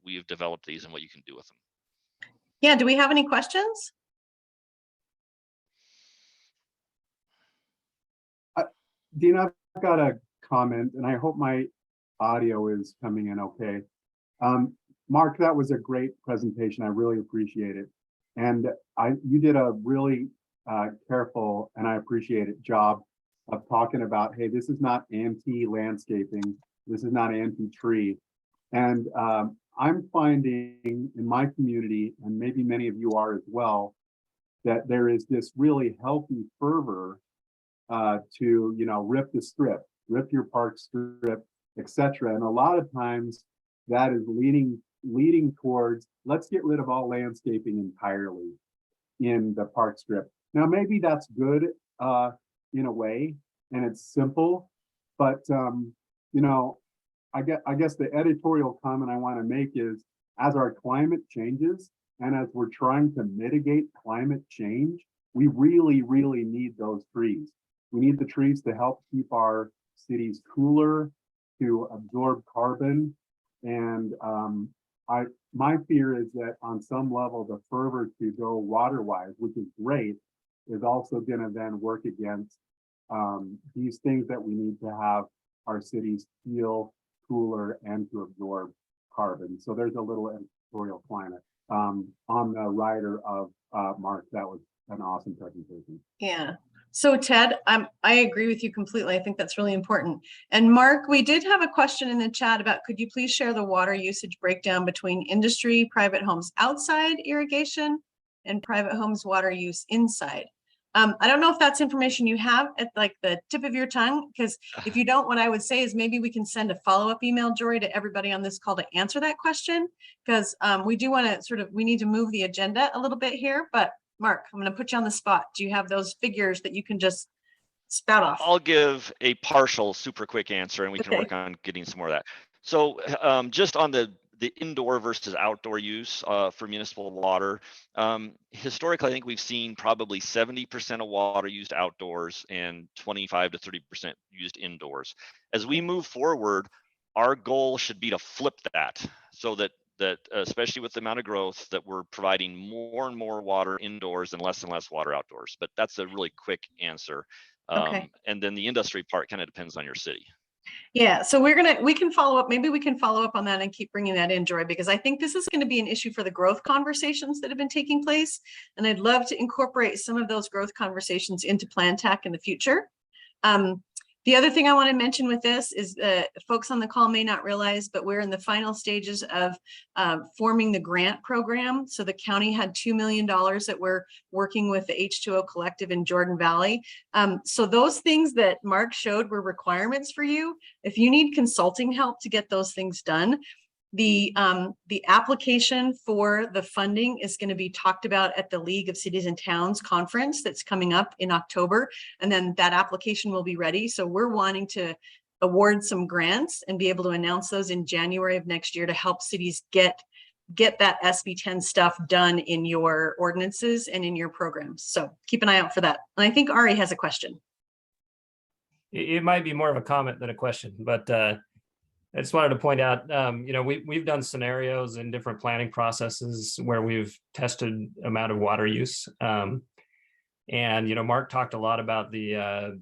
we've developed these and what you can do with them. Yeah, do we have any questions? Dean, I've got a comment, and I hope my audio is coming in okay. Mark, that was a great presentation. I really appreciate it. And you did a really careful, and I appreciate it, job of talking about, hey, this is not anti-landscaping. This is not anti-tree. And I'm finding in my community, and maybe many of you are as well, that there is this really healthy fervor to, you know, rip the strip, rip your park strip, etc. And a lot of times that is leading towards, let's get rid of all landscaping entirely in the park strip. Now, maybe that's good in a way, and it's simple, but you know, I guess the editorial comment I want to make is, as our climate changes and as we're trying to mitigate climate change, we really, really need those trees. We need the trees to help keep our cities cooler, to absorb carbon. And my fear is that on some level, the fervor to go water-wise, which is great, is also going to then work against these things that we need to have our cities feel cooler and to absorb carbon. So there's a little editorial climate on the writer of Mark. That was an awesome presentation. Yeah. So Ted, I agree with you completely. I think that's really important. And Mark, we did have a question in the chat about, could you please share the water usage breakdown between industry, private homes outside irrigation, and private homes water use inside? I don't know if that's information you have at like the tip of your tongue, because if you don't, what I would say is maybe we can send a follow-up email, Jory, to everybody on this call to answer that question, because we do want to we need to move the agenda a little bit here. But Mark, I'm going to put you on the spot. Do you have those figures that you can just spout off? I'll give a partial, super quick answer, and we can work on getting some more of that. So just on the indoor versus outdoor use for municipal water, historically, I think we've seen probably 70% of water used outdoors and 25 to 30% used indoors. As we move forward, our goal should be to flip that, so that especially with the amount of growth, that we're providing more and more water indoors and less water outdoors. But that's a really quick answer. And then the industry part kind of depends on your city. Yeah, so we can follow up. Maybe we can follow up on that and keep bringing that in, Joy, because I think this is going to be an issue for the growth conversations that have been taking place. And I'd love to incorporate some of those growth conversations into Plan TAC in the future. The other thing I want to mention with this is folks on the call may not realize, but we're in the final stages of forming the grant program. So the county had $2 million that we're working with the H2O Collective in Jordan Valley. So those things that Mark showed were requirements for you. If you need consulting help to get those things done, the application for the funding is going to be talked about at the League of Cities and Towns conference that's coming up in October, and then that application will be ready. So we're wanting to award some grants and be able to announce those in January of next year to help cities get that SB 10 stuff done in your ordinances and in your programs. So keep an eye out for that. And I think Ari has a question. It might be more of a comment than a question, but I just wanted to point out, you know, we've done scenarios in different planning processes where we've tested amount of water use. And, you know, Mark talked a lot about the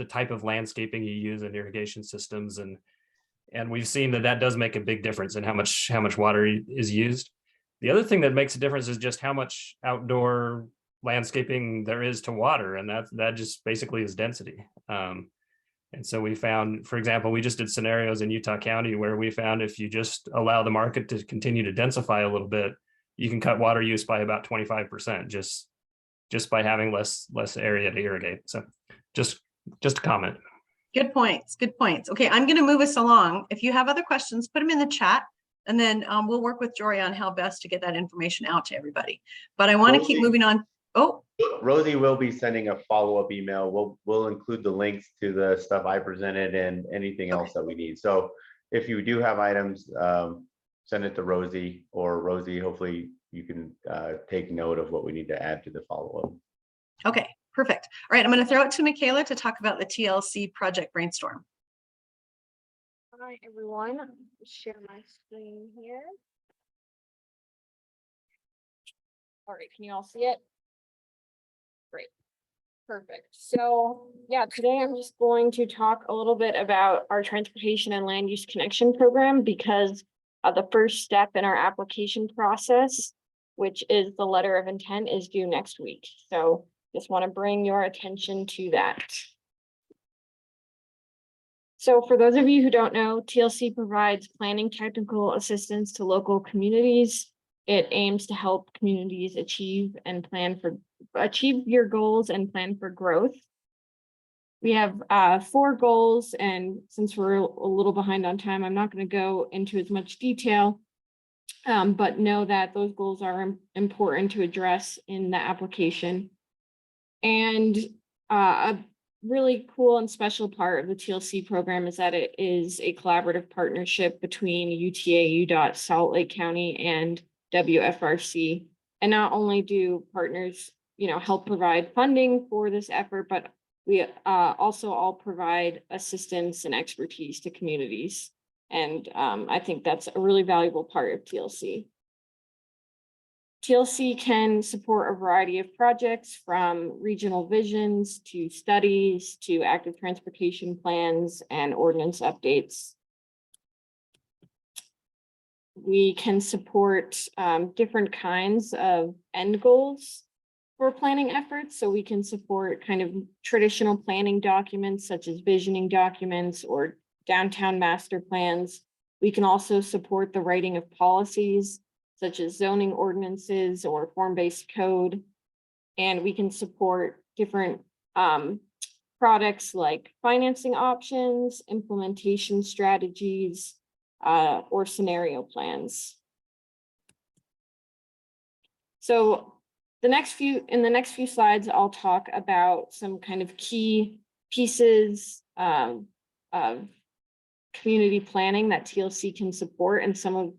type of landscaping you use in irrigation systems. And we've seen that does make a big difference in how much water is used. The other thing that makes a difference is just how much outdoor landscaping there is to water. And that just basically is density. And so we found, for example, we just did scenarios in Utah County where we found if you just allow the market to continue to densify a little bit, you can cut water use by about 25% just by having less area to irrigate. So just a comment. Good points. Good points. Okay, I'm going to move us along. If you have other questions, put them in the chat, and then we'll work with Jory on how best to get that information out to everybody. But I want to keep moving on. Oh, Rosie will be sending a follow-up email. We'll include the links to the stuff I presented and anything else that we need. So if you do have items, send it to Rosie, or Rosie, hopefully you can take note of what we need to add to the follow-up. okay, perfect. All right, I'm going to throw it to Michaela to talk about the TLC project brainstorm. Hi, everyone. Share my screen here. All right, can you all see it? Great. Perfect. So yeah, today I'm just going to talk a little bit about our transportation and land use connection program, because the first step in our application process, which is the letter of intent, is due next week. So just want to bring your attention to that. So for those of you who don't know, TLC provides planning technical assistance to local communities. It aims to help communities achieve your goals and plan for growth. We have 4 goals, and since we're a little behind on time, I'm not going to go into as much detail, but know that those goals are important to address in the application. And a really cool and special part of the TLC program is that it is a collaborative partnership between UTA, UDOT, Salt Lake County, and WFRC. And not only do partners, help provide funding for this effort, but we also all provide assistance and expertise to communities. And I think that's a really valuable part of TLC. TLC can support a variety of projects, from regional visions to studies to active transportation plans and ordinance updates. We can support different kinds of end goals for planning efforts. So we can support kind of traditional planning documents such as visioning documents or downtown master plans. We can also support the writing of policies such as zoning ordinances or form-based code. And we can support different products like financing options, implementation strategies, or scenario plans. So in the next few slides, I'll talk about some kind of key pieces of community planning that TLC can support, and some of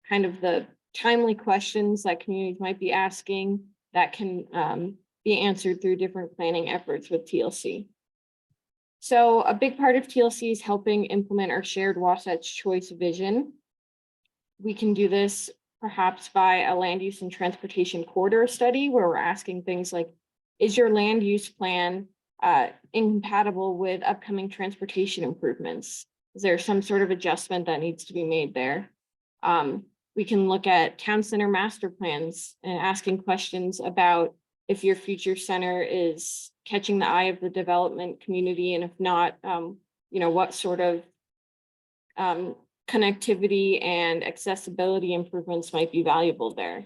kind of the timely questions that communities might be asking that can be answered through different planning efforts with TLC. So a big part of TLC is helping implement our shared Wasatch Choice vision. We can do this perhaps by a land use and transportation corridor study, where we're asking things like, is your land use plan incompatible with upcoming transportation improvements? Is there some sort of adjustment that needs to be made there? We can look at town center master plans and asking questions about if your future center is catching the eye of the development community, and if not, what sort of connectivity and accessibility improvements might be valuable there.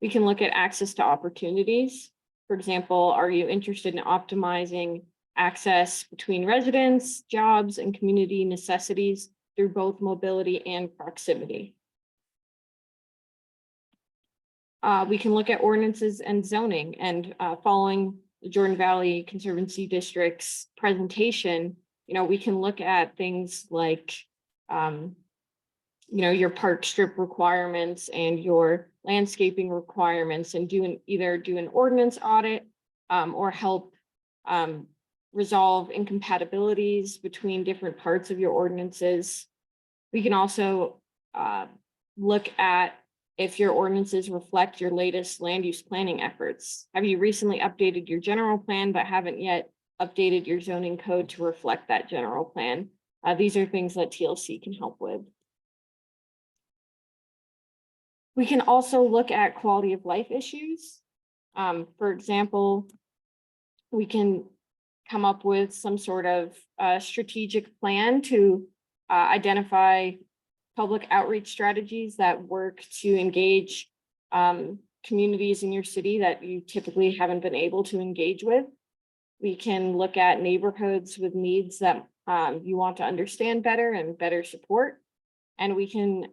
We can look at access to opportunities. For example, are you interested in optimizing access between residents, jobs, and community necessities through both mobility and proximity? We can look at ordinances and zoning, and following the Jordan Valley Conservancy District's presentation, we can look at things like, your park strip requirements and your landscaping requirements, and either do an ordinance audit or help resolve incompatibilities between different parts of your ordinances. We can also look at if your ordinances reflect your latest land use planning efforts. Have you recently updated your general plan but haven't yet updated your zoning code to reflect that general plan? These are things that TLC can help with. We can also look at quality of life issues. For example, we can come up with some sort of strategic plan to identify public outreach strategies that work to engage communities in your city that you typically haven't been able to engage with. We can look at neighborhoods with needs that you want to understand better and better support. And we can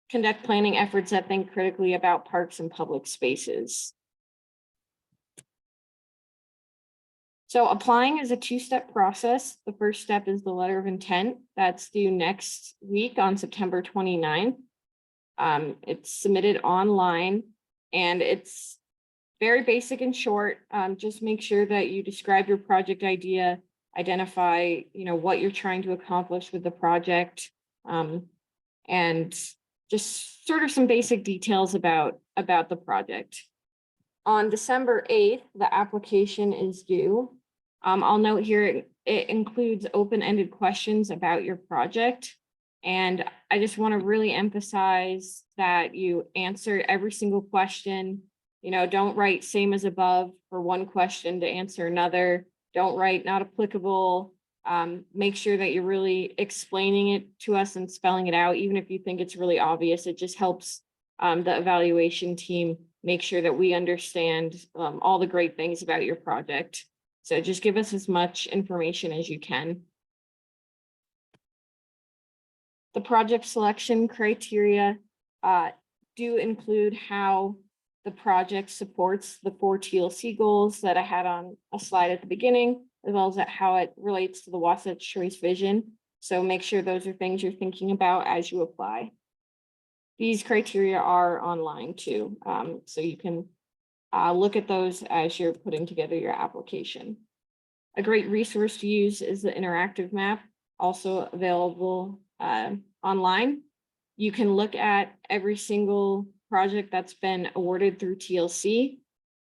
conduct planning efforts that think critically about parks and public spaces. So applying is a two-step process. The first step is the letter of intent. That's due next week on September 29th. It's submitted online and it's very basic and short. Just make sure that you describe your project idea, identify, what you're trying to accomplish with the project, and just sort of some basic details about the project. On December 8th, the application is due. I'll note here, it includes open-ended questions about your project. And I just want to really emphasize that you answer every single question. Don't write same as above for one question to answer another. Don't write not applicable. Make sure that you're really explaining it to us and spelling it out, even if you think it's really obvious. It just helps the evaluation team make sure that we understand all the great things about your project. So just give us as much information as you can. The project selection criteria do include how the project supports the 4 TLC goals that I had on a slide at the beginning, as well as how it relates to the Wasatch Choice vision. So make sure those are things you're thinking about as you apply. These criteria are online too, so you can look at those as you're putting together your application. A great resource to use is the interactive map, also available online. You can look at every single project that's been awarded through TLC.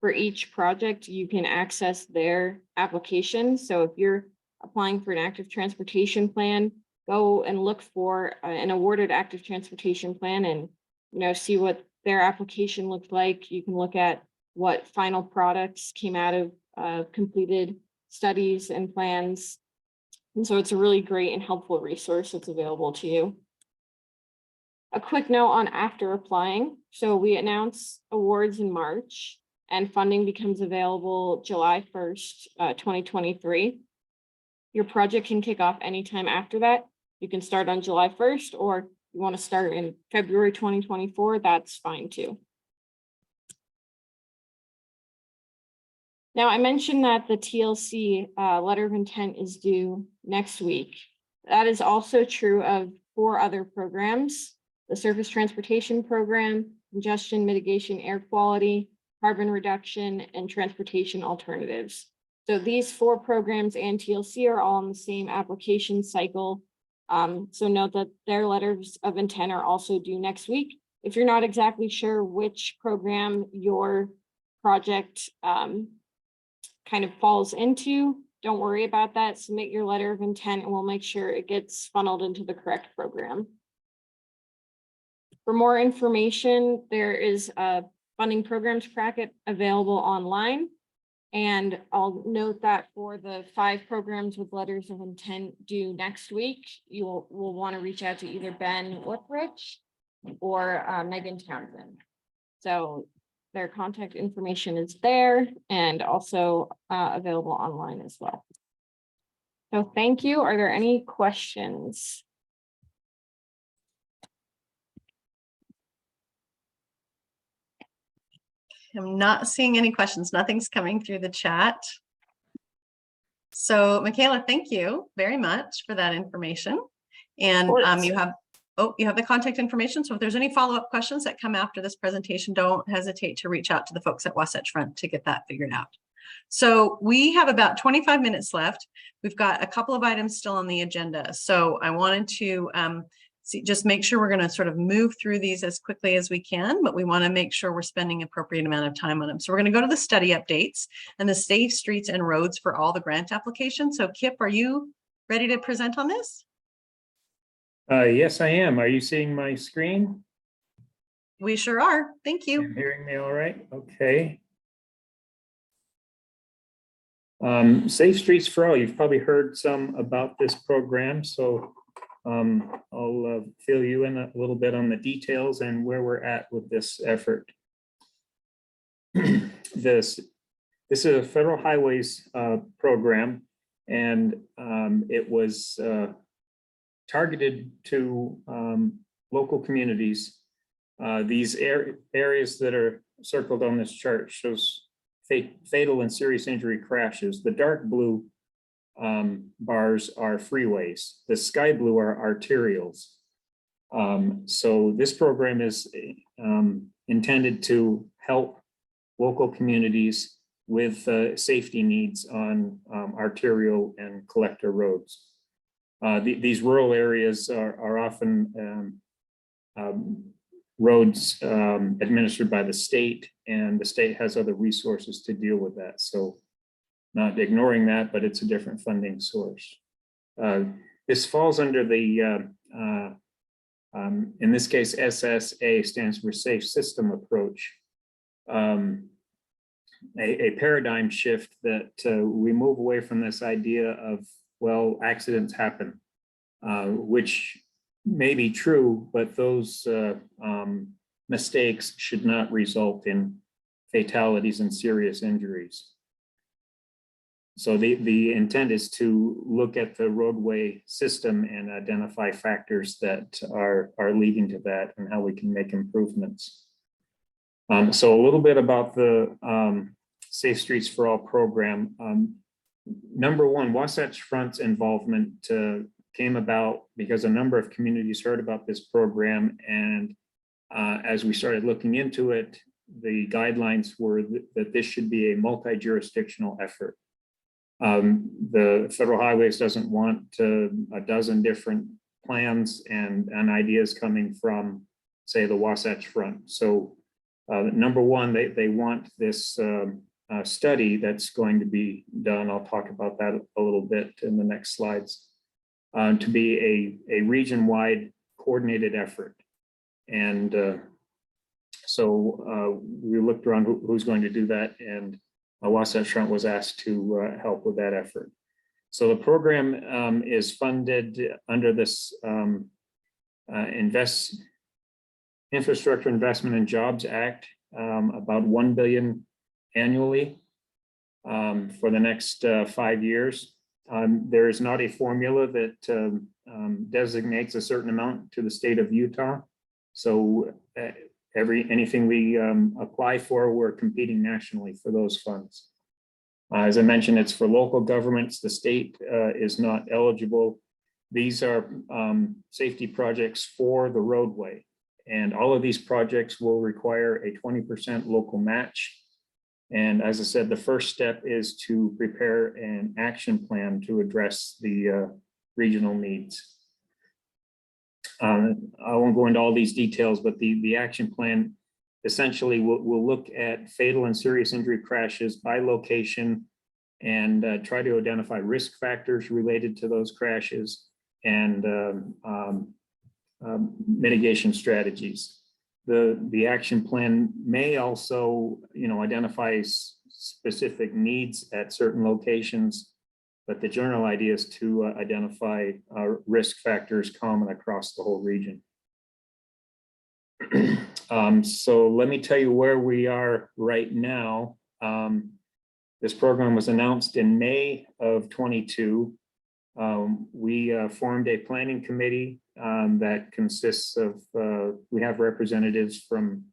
For each project, you can access their application. So if you're applying for an active transportation plan, go and look for an awarded active transportation plan and see what their application looked like. You can look at what final products came out of completed studies and plans. And so it's a really great and helpful resource that's available to you. A quick note on after applying. So we announce awards in March and funding becomes available July 1st, 2023. Your project can kick off anytime after that. You can start on July 1st, or you want to start in February 2024, that's fine too. Now, I mentioned that the TLC letter of intent is due next week. That is also true of 4 other programs: the Surface Transportation Program, Congestion Mitigation, Air Quality, Carbon Reduction, and Transportation Alternatives. So these 4 programs and TLC are all in the same application cycle. So note that their letters of intent are also due next week. If you're not exactly sure which program your project kind of falls into, don't worry about that. Submit your letter of intent and we'll make sure it gets funneled into the correct program. For more information, there is a funding programs packet available online. And I'll note that for the 5 programs with letters of intent due next week, you will want to reach out to either Ben Woodbridge or Megan Townsend. So their contact information is there and also available online as well. So thank you. Are there any questions? I'm not seeing any questions. Nothing's coming through the chat. So Michaela, thank you very much for that information. And you have the contact information. So if there's any follow-up questions that come after this presentation, don't hesitate to reach out to the folks at Wasatch Front to get that figured out. So we have about 25 minutes left. We've got a couple of items still on the agenda. So I wanted to just make sure we're going to sort of move through these as quickly as we can, but we want to make sure we're spending appropriate amount of time on them. So we're going to go to the study updates and the safe streets and roads for all the grant applications. So Kip, are you ready to present on this? Yes, I am. Are you seeing my screen? We sure are. Thank you. You're hearing me all right? Okay. Safe Streets for All. You've probably heard some about this program, so I'll fill you in a little bit on the details and where we're at with this effort. This is a federal highways program, and it was targeted to local communities. These areas that are circled on this chart shows fatal and serious injury crashes. The dark blue bars are freeways. The sky blue are arterials. So this program is intended to help local communities with safety needs on arterial and collector roads. These rural areas are often roads administered by the state, and the state has other resources to deal with that. So not ignoring that, but it's a different funding source. This falls under the, in this case, SSA stands for Safe System Approach. A paradigm shift that we move away from this idea of, well, accidents happen, which may be true, but those mistakes should not result in fatalities and serious injuries. So the intent is to look at the roadway system and identify factors that are leading to that and how we can make improvements. So a little bit about the Safe Streets for All program. Number one, Wasatch Front's involvement came about because a number of communities heard about this program, and as we started looking into it, the guidelines were that this should be a multi-jurisdictional effort. The Federal Highways doesn't want a dozen different plans and ideas coming from, say, the Wasatch Front. So number one, they want this study that's going to be done. I'll talk about that a little bit in the next slides, to be a region-wide coordinated effort. And so we looked around who's going to do that, and Wasatch Front was asked to help with that effort. So the program is funded under this Infrastructure Investment and Jobs Act, about $1 billion annually for the next 5 years. There is not a formula that designates a certain amount to the state of Utah. So anything we apply for, we're competing nationally for those funds. As I mentioned, it's for local governments. The state is not eligible. These are safety projects for the roadway. And all of these projects will require a 20% local match. And as I said, the first step is to prepare an action plan to address the regional needs. I won't go into all these details, but the action plan essentially will look at fatal and serious injury crashes by location and try to identify risk factors related to those crashes and mitigation strategies. The action plan may also, identify specific needs at certain locations, but the general idea is to identify risk factors common across the whole region. So let me tell you where we are right now. This program was announced in May of 22. We formed a planning committee that consists of, we have representatives from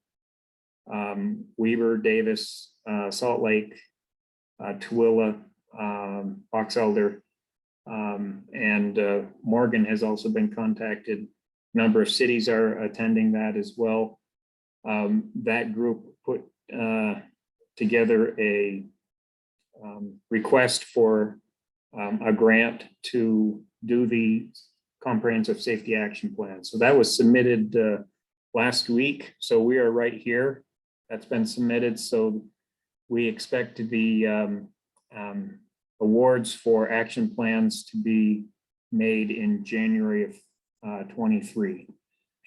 Weber, Davis, Salt Lake, Tooele, Box Elder, and Morgan has also been contacted. A number of cities are attending that as well. That group put together a request for a grant to do the comprehensive safety action plan. So that was submitted last week. So we are right here. That's been submitted. So we expect the awards for action plans to be made in January of 23.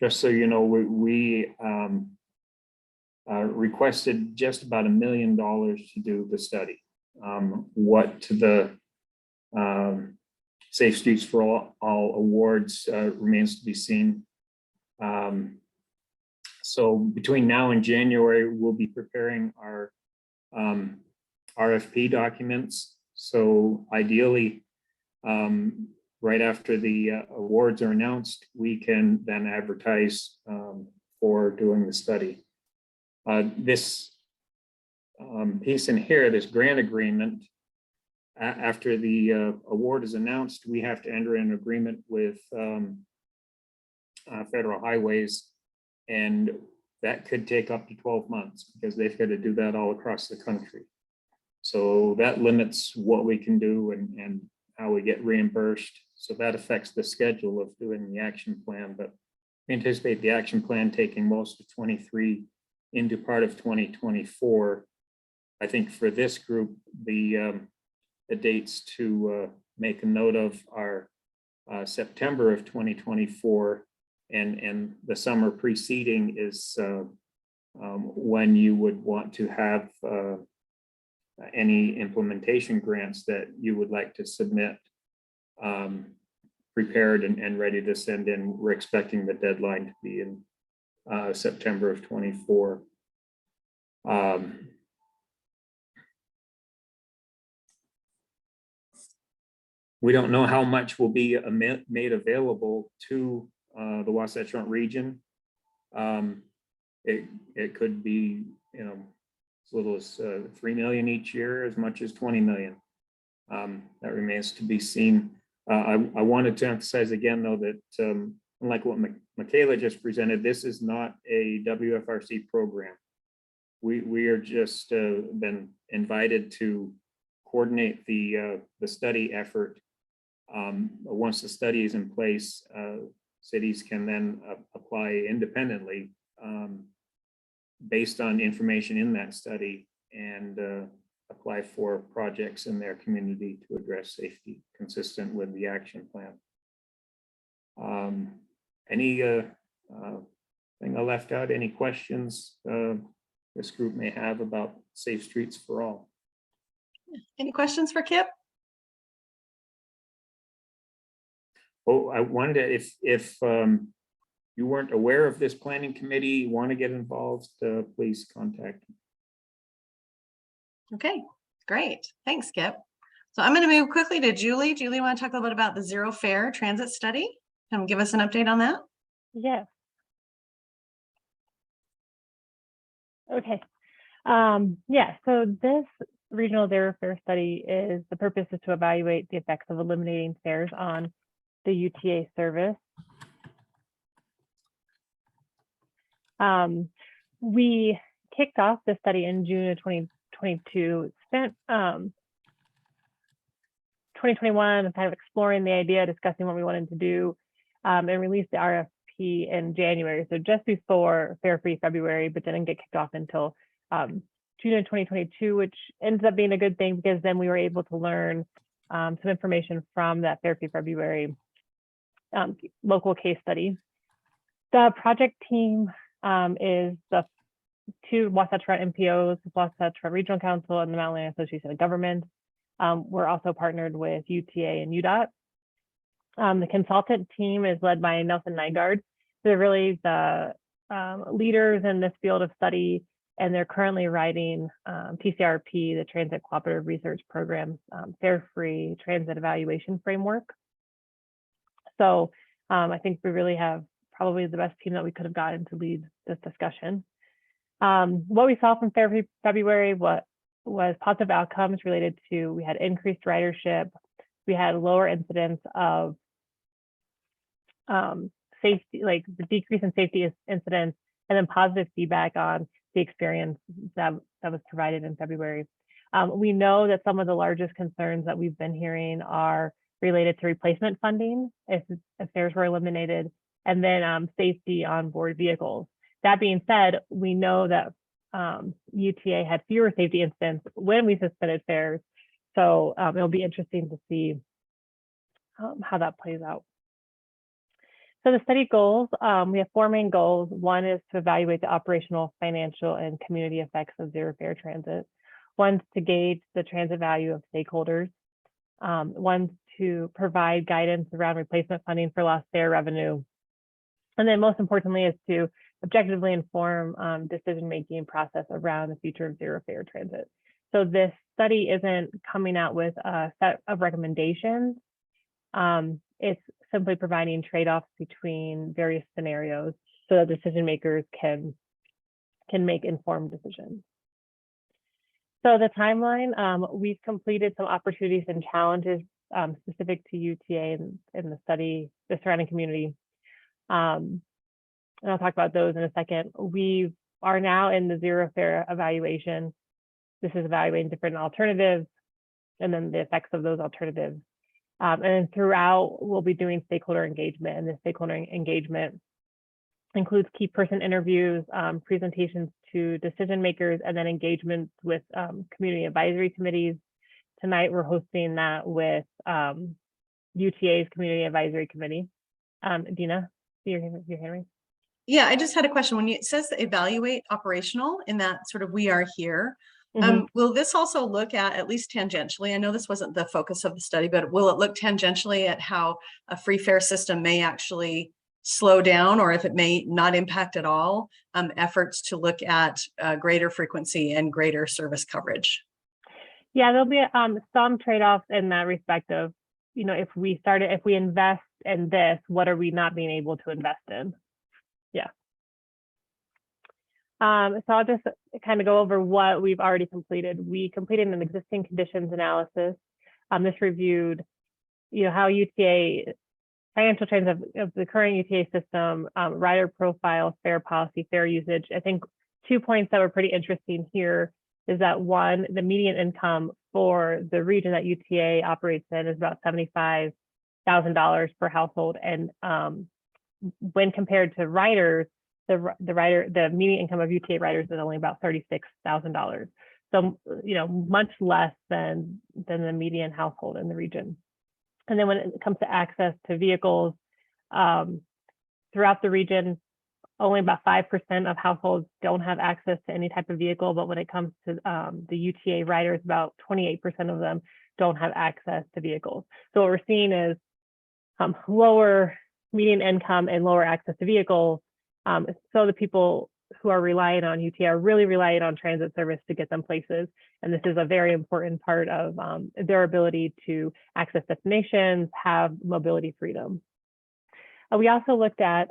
Just so you know, we requested just about $1 million to do the study. What the Safe Streets for All awards remains to be seen. So between now and January, we'll be preparing our RFP documents. So ideally, right after the awards are announced, we can then advertise for doing the study. This piece in here, this grant agreement, after the award is announced, we have to enter an agreement with Federal Highways, and that could take up to 12 months because they've got to do that all across the country. So that limits what we can do and how we get reimbursed. So that affects the schedule of doing the action plan, but we anticipate the action plan taking most of 23 into part of 2024. I think for this group, the dates to make a note of are September of 2024, and the summer preceding is when you would want to have any implementation grants that you would like to submit prepared and ready to send in. We're expecting the deadline to be in September of 24. We don't know how much will be made available to the Wasatch Front region. It could be, you know, as little as 3 million each year, as much as 20 million. That remains to be seen. I wanted to emphasize again, though, that unlike what Michaela just presented, this is not a WFRC program. We are just been invited to coordinate the study effort. Once the study is in place, cities can then apply independently based on information in that study and apply for projects in their community to address safety consistent with the action plan. Any thing I left out? Any questions this group may have about Safe Streets for All? Any questions for Kip? Oh, I wanted to, if you weren't aware of this planning committee, want to get involved, please contact me. Okay, great. Thanks, Kip. So I'm going to move quickly to Julie. Julie, want to talk a little bit about the Zero Fare Transit Study? Can give us an update on that? Yes. Okay. Yeah, so this regional Zero Fare study the purpose is to evaluate the effects of eliminating fares on the UTA service. We kicked off the study in June of 2022, spent 2021 kind of exploring the idea, discussing what we wanted to do, and released the RFP in January. So just before Fare-Free February, but didn't get kicked off until June of 2022, which ends up being a good thing because then we were able to learn some information from that Fare-Free February local case study. The project team is the two Wasatch Front MPOs, Wasatch Front Regional Council, and the Mountain Land Association of Governments. We're also partnered with UTA and UDOT. The consultant team is led by Nelson Nygaard. They're really the leaders in this field of study, and they're currently writing TCRP, the Transit Cooperative Research Program's Fare-Free Transit Evaluation Framework. So I think we really have probably the best team that we could have gotten to lead this discussion. What we saw from Fare-Free February was positive outcomes related to, we had increased ridership, we had lower incidence of safety, like the decrease in safety incidents, and then positive feedback on the experience that was provided in February. We know that some of the largest concerns that we've been hearing are related to replacement funding if fares were eliminated, and then safety on board vehicles. That being said, we know that UTA had fewer safety incidents when we suspended fares. So it'll be interesting to see how that plays out. So the study goals, we have 4 main goals. One is to evaluate the operational, financial, and community effects of zero fare transit. One's to gauge the transit value of stakeholders. One's to provide guidance around replacement funding for lost fare revenue. And then most importantly is to objectively inform decision-making process around the future of zero fare transit. So this study isn't coming out with a set of recommendations. It's simply providing trade-offs between various scenarios so that decision makers can make informed decisions. So the timeline, we've completed some opportunities and challenges specific to UTA in the study, the surrounding community. And I'll talk about those in a second. We are now in the zero fare evaluation. This is evaluating different alternatives and then the effects of those alternatives. And then throughout, we'll be doing stakeholder engagement, and the stakeholder engagement includes key person interviews, presentations to decision makers, and then engagements with community advisory committees. Tonight, we're hosting that with UTA's Community Advisory Committee. Dina, your hand raised. Yeah, I just had a question. When it says evaluate operational in that sort of we are here, will this also look at least tangentially? I know this wasn't the focus of the study, but will it look tangentially at how a free fare system may actually slow down, or if it may not impact at all, efforts to look at greater frequency and greater service coverage? Yeah, there'll be some trade-offs in that respect of, you know, if we invest in this, what are we not being able to invest in? Yeah. So I'll just kind of go over what we've already completed. We completed an existing conditions analysis. This reviewed, you know, how UTA financial trends of the current UTA system, rider profile, fare policy, fare usage. I think 2 points that were pretty interesting here is that one, the median income for the region that UTA operates in is about $75,000 per household, and when compared to riders, the median income of UTA riders is only about $36,000. So, you know, much less than the median household in the region. And then when it comes to access to vehicles, throughout the region, only about 5% of households don't have access to any type of vehicle. But when it comes to the UTA riders, about 28% of them don't have access to vehicles. So what we're seeing is lower median income and lower access to vehicles. So the people who are relying on UTA are really relying on transit service to get them places. And this is a very important part of their ability to access destinations, have mobility freedom. We also looked at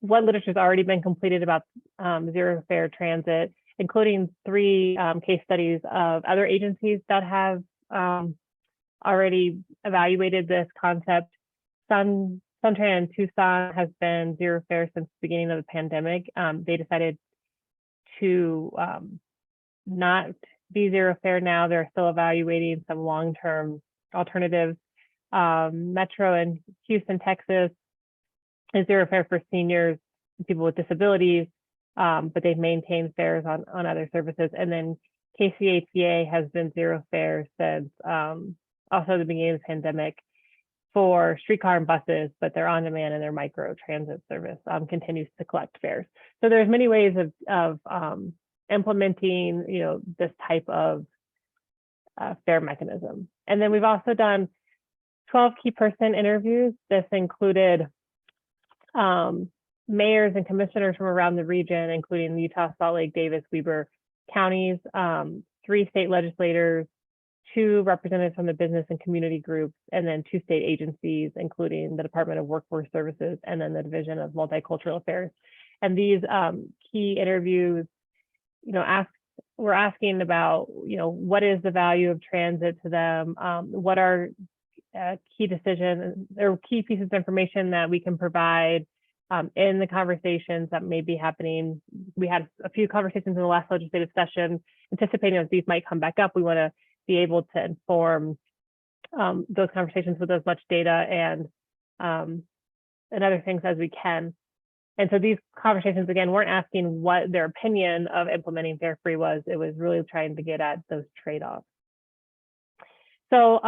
what literature has already been completed about zero fare transit, including 3 case studies of other agencies that have already evaluated this concept. SunTran in Tucson has been zero fare since the beginning of the pandemic. They decided to not be zero fare now. They're still evaluating some long-term alternatives. Metro in Houston, Texas is zero fare for seniors and people with disabilities, but they've maintained fares on other services. And then KCATA has been zero fare since also the beginning of the pandemic for streetcar and buses, but their on-demand and their micro transit service continues to collect fares. So there's many ways of implementing, you know, this type of fare mechanism. And then we've also done 12 key person interviews. This included mayors and commissioners from around the region, including Utah, Salt Lake, Davis, Weber counties, 3 state legislators, 2 representatives from the business and community groups, and then 2 state agencies, including the Department of Workforce Services and then the Division of Multicultural Affairs. And these key interviews, you know, we're asking about, you know, what is the value of transit to them? What are key decisions or key pieces of information that we can provide in the conversations that may be happening. We had a few conversations in the last legislative session, anticipating that these might come back up. We want to be able to inform those conversations with as much data and other things as we can. And so these conversations, again, weren't asking what their opinion of implementing fare free was. It was really trying to get at those trade-offs. So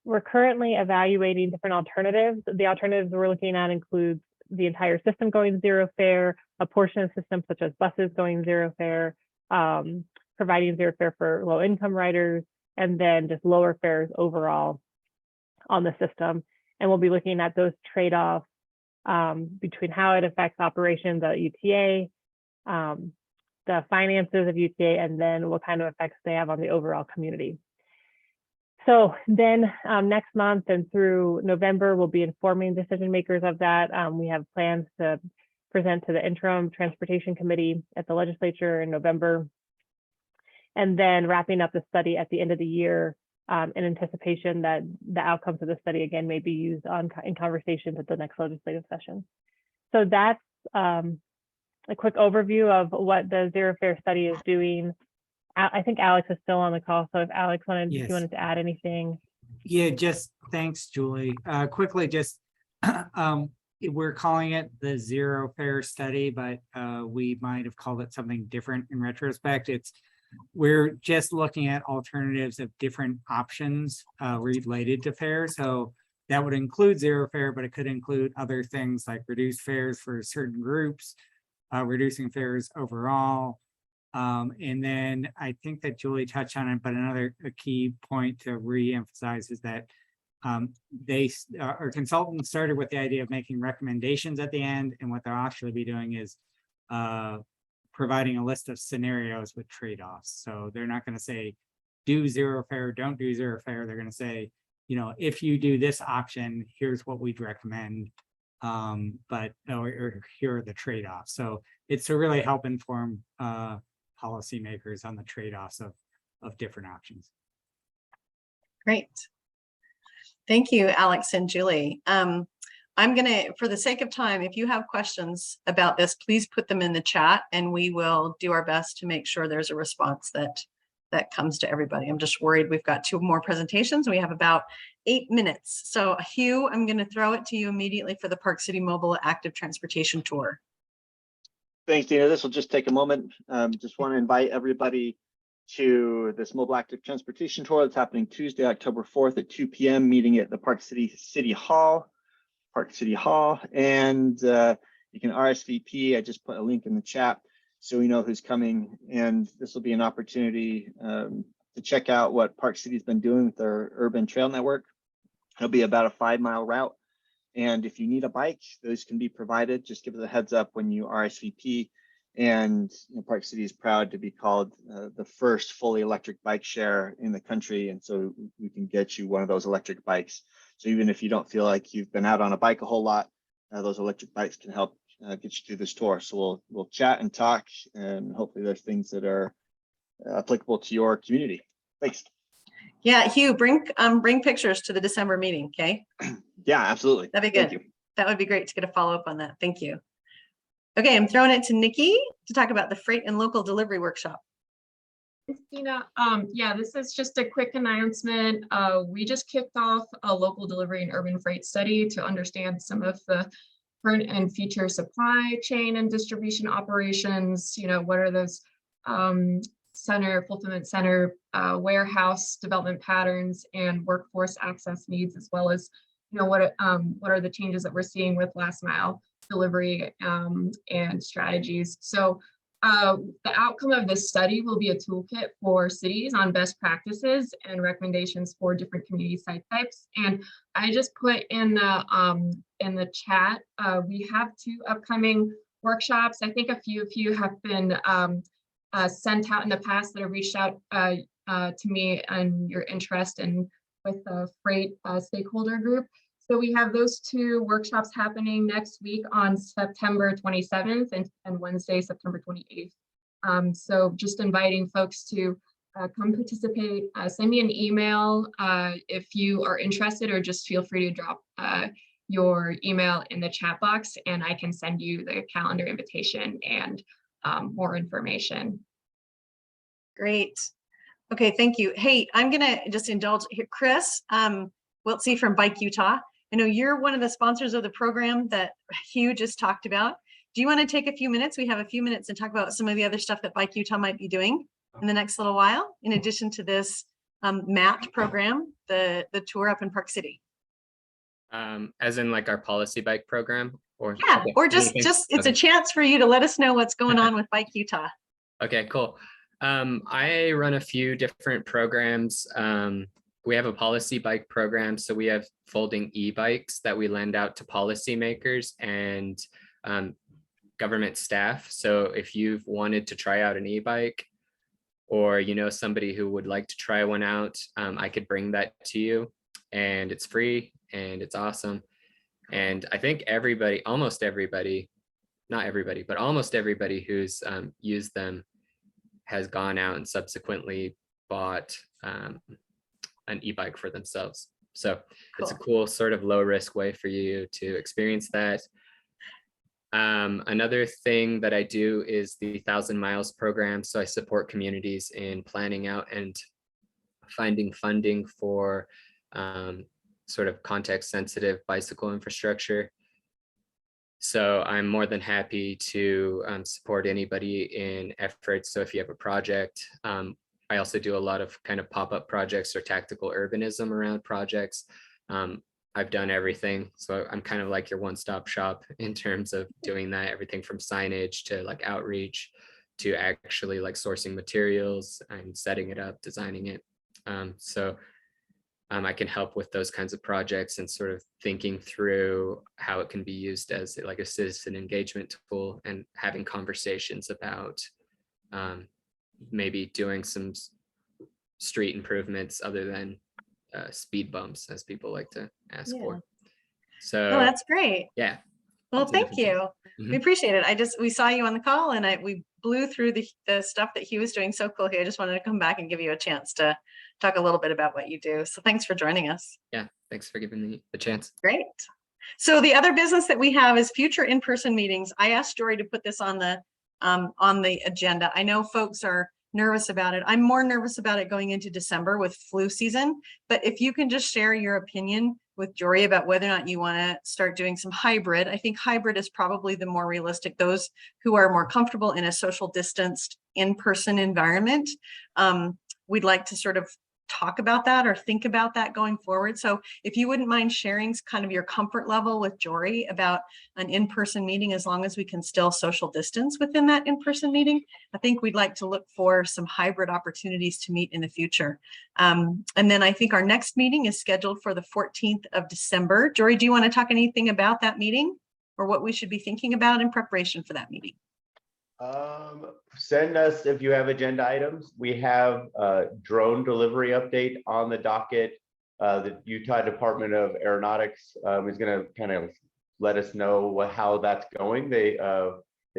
we're currently evaluating different alternatives. The alternatives we're looking at includes the entire system going zero fare, a portion of the system such as buses going zero fare, providing zero fare for low income riders, and then just lower fares overall on the system. And we'll be looking at those trade-offs between how it affects operations at UTA, the finances of UTA, and then what kind of effects they have on the overall community. So then next month and through November, we'll be informing decision makers of that. We have plans to present to the interim transportation committee at the legislature in November, and then wrapping up the study at the end of the year in anticipation that the outcomes of the study again may be used in conversations at the next legislative session. So that's a quick overview of what the Zero Fare study is doing. I think Alex is still on the call, so if Alex if you wanted to add anything. Yeah, just thanks, Julie. Quickly, just we're calling it the Zero Fare study, but we might have called it something different in retrospect. We're just looking at alternatives of different options related to fare. So that would include zero fare, but it could include other things like reduced fares for certain groups, reducing fares overall. And then I think that Julie touched on it, but another key point to re-emphasize is that our consultants started with the idea of making recommendations at the end, and what they'll actually be doing is providing a list of scenarios with trade-offs. So they're not going to say do zero fare, don't do zero fare. They're going to say, you know, if you do this option, here's what we'd recommend, or here are the trade-offs. So it's to really help inform policymakers on the trade-offs of different options. Great. Thank you, Alex and Julie. I'm gonna, for the sake of time, if you have questions about this, please put them in the chat and we will do our best to make sure there's a response that comes to everybody. I'm just worried we've got 2 more presentations. We have about 8 minutes. So Hugh, I'm gonna throw it to you immediately for the Park City Mobile Active Transportation Tour. Thanks, Dina. This will just take a moment. Just want to invite everybody to this Mobile Active Transportation Tour that's happening Tuesday, October 4th at 2 p.m. meeting at the Park City Hall, and you can RSVP. I just put a link in the chat so we know who's coming, and this will be an opportunity to check out what Park City's been doing with their urban trail network. It'll be about a 5-mile route. And if you need a bike, those can be provided. Just give us a heads up when you RSVP. And Park City is proud to be called the first fully electric bike share in the country. And so we can get you one of those electric bikes. So even if you don't feel like you've been out on a bike a whole lot, those electric bikes can help get you through this tour. So we'll chat and talk, and hopefully there's things that are applicable to your community. Thanks. Yeah, Hugh, bring pictures to the December meeting, okay? Yeah, absolutely. That'd be good. Thank you. That would be great to get a follow-up on that. Thank you. Okay, I'm throwing it to Nikki to talk about the freight and local delivery workshop. Christina, yeah, this is just a quick announcement. We just kicked off a local delivery and urban freight study to understand some of the current and future supply chain and distribution operations. You know, what are those fulfillment center, warehouse development patterns and workforce access needs, as well as, you know, what are the changes that we're seeing with last mile delivery and strategies. So the outcome of this study will be a toolkit for cities on best practices and recommendations for different community site types. And I just put in the chat, we have 2 upcoming workshops. I think a few of you have been sent out in the past that have reached out to me and your interest in with the freight stakeholder group. So we have those 2 workshops happening next week on September 27th and Wednesday, September 28th. So just inviting folks to come participate. Send me an email if you are interested, or just feel free to drop your email in the chat box and I can send you the calendar invitation and more information. Great. Okay, thank you. Hey, I'm gonna just indulge here. Chris Wiltsey from Bike Utah. I know you're one of the sponsors of the program that Hugh just talked about. Do you want to take a few minutes? We have a few minutes and talk about some of the other stuff that Bike Utah might be doing in the next little while, in addition to this MAT program, the tour up in Park City. As in like our policy bike program, or yeah, or just it's a chance for you to let us know what's going on with Bike Utah. Okay, cool. I run a few different programs. We have a policy bike program, so we have folding e-bikes that we lend out to policymakers, and government staff. So if you've wanted to try out an e-bike, or you know somebody who would like to try one out, I could bring that to you, and it's free and it's awesome. And I think everybody, almost everybody, not everybody, but almost everybody who's used them has gone out and subsequently bought an e-bike for themselves. So it's a cool sort of low risk way for you to experience that. Another thing that I do is the 1,000 Miles program. So I support communities in planning out and finding funding for sort of context sensitive bicycle infrastructure. So I'm more than happy to support anybody in efforts. So if you have a project, I also do a lot of kind of pop-up projects or tactical urbanism around projects. I've done everything. So I'm kind of like your one-stop shop in terms of doing that, everything from signage to like outreach to actually like sourcing materials and setting it up, designing it. I can help with those kinds of projects and sort of thinking through how it can be used as like a citizen engagement tool and having conversations about maybe doing some street improvements other than speed bumps, as people like to ask for. So oh, that's great. Yeah. Well, thank you. We appreciate it. We saw you on the call and we blew through the stuff that he was doing so quickly. I just wanted to come back and give you a chance to talk a little bit about what you do. So thanks for joining us. Yeah, thanks for giving me the chance. Great. So the other business that we have is future in-person meetings. I asked Jory to put this on the agenda. I know folks are nervous about it. I'm more nervous about it going into December with flu season, but if you can just share your opinion with Jory about whether or not you want to start doing some hybrid. I think hybrid is probably the more realistic. Those who are more comfortable in a social distanced in-person environment, we'd like to sort of talk about that or think about that going forward. So if you wouldn't mind sharing kind of your comfort level with Jory about an in-person meeting, as long as we can still social distance within that in-person meeting, I think we'd like to look for some hybrid opportunities to meet in the future. And then I think our next meeting is scheduled for the 14th of December. Jory, do you want to talk anything about that meeting or what we should be thinking about in preparation for that meeting? Send us if you have agenda items. We have a drone delivery update on the docket. The Utah Department of Aeronautics is going to kind of let us know how that's going. They've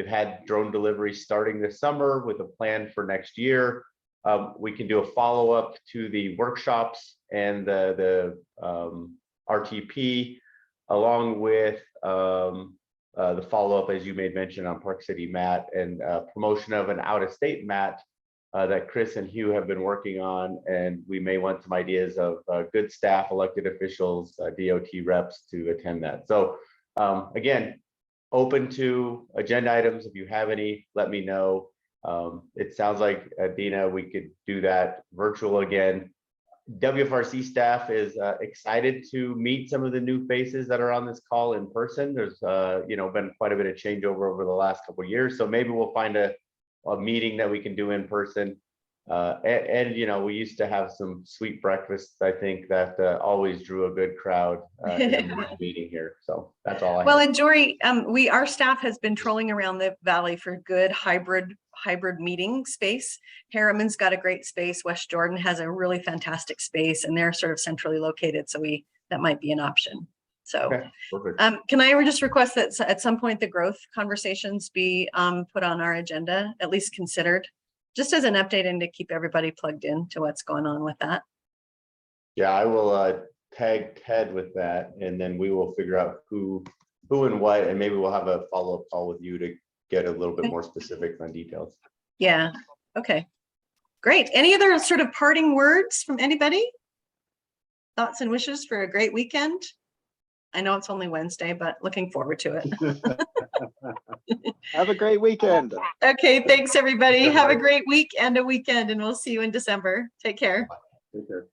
had drone delivery starting this summer with a plan for next year. We can do a follow-up to the workshops and the RTP, along with the follow-up, as you made mention, on Park City MAT and promotion of an out-of-state MAT that Chris and Hugh have been working on. And we may want some ideas of good staff, elected officials, DOT reps to attend that. So again, open to agenda items. If you have any, let me know. It sounds like, Dina, we could do that virtual again. WFRC staff is excited to meet some of the new faces that are on this call in person. There's been quite a bit of changeover over the last couple of years, so maybe we'll find a meeting that we can do in person. And we used to have some sweet breakfasts, I think, that always drew a good crowd in the morning meeting here. So that's all I Well, have. and Jory, our staff has been trolling around the valley for good hybrid meeting space. Harriman's got a great space. West Jordan has a really fantastic space, and they're sort of centrally located. So that might be an option. So okay, can I just request that at some point the growth conversations be put on our agenda, at least considered, just as an update and to keep everybody plugged in to what's going on with that? Yeah, I will tag Ted with that, and then we will figure out who and what, and maybe we'll have a follow-up call with you to get a little bit more specific on details. Yeah, okay, great. Any other sort of parting words from anybody? Thoughts and wishes for a great weekend? I know it's only Wednesday, but looking forward to it. Have a great weekend. Okay, thanks everybody. Have a great week and a weekend, and we'll see you in December. Take care. Take care.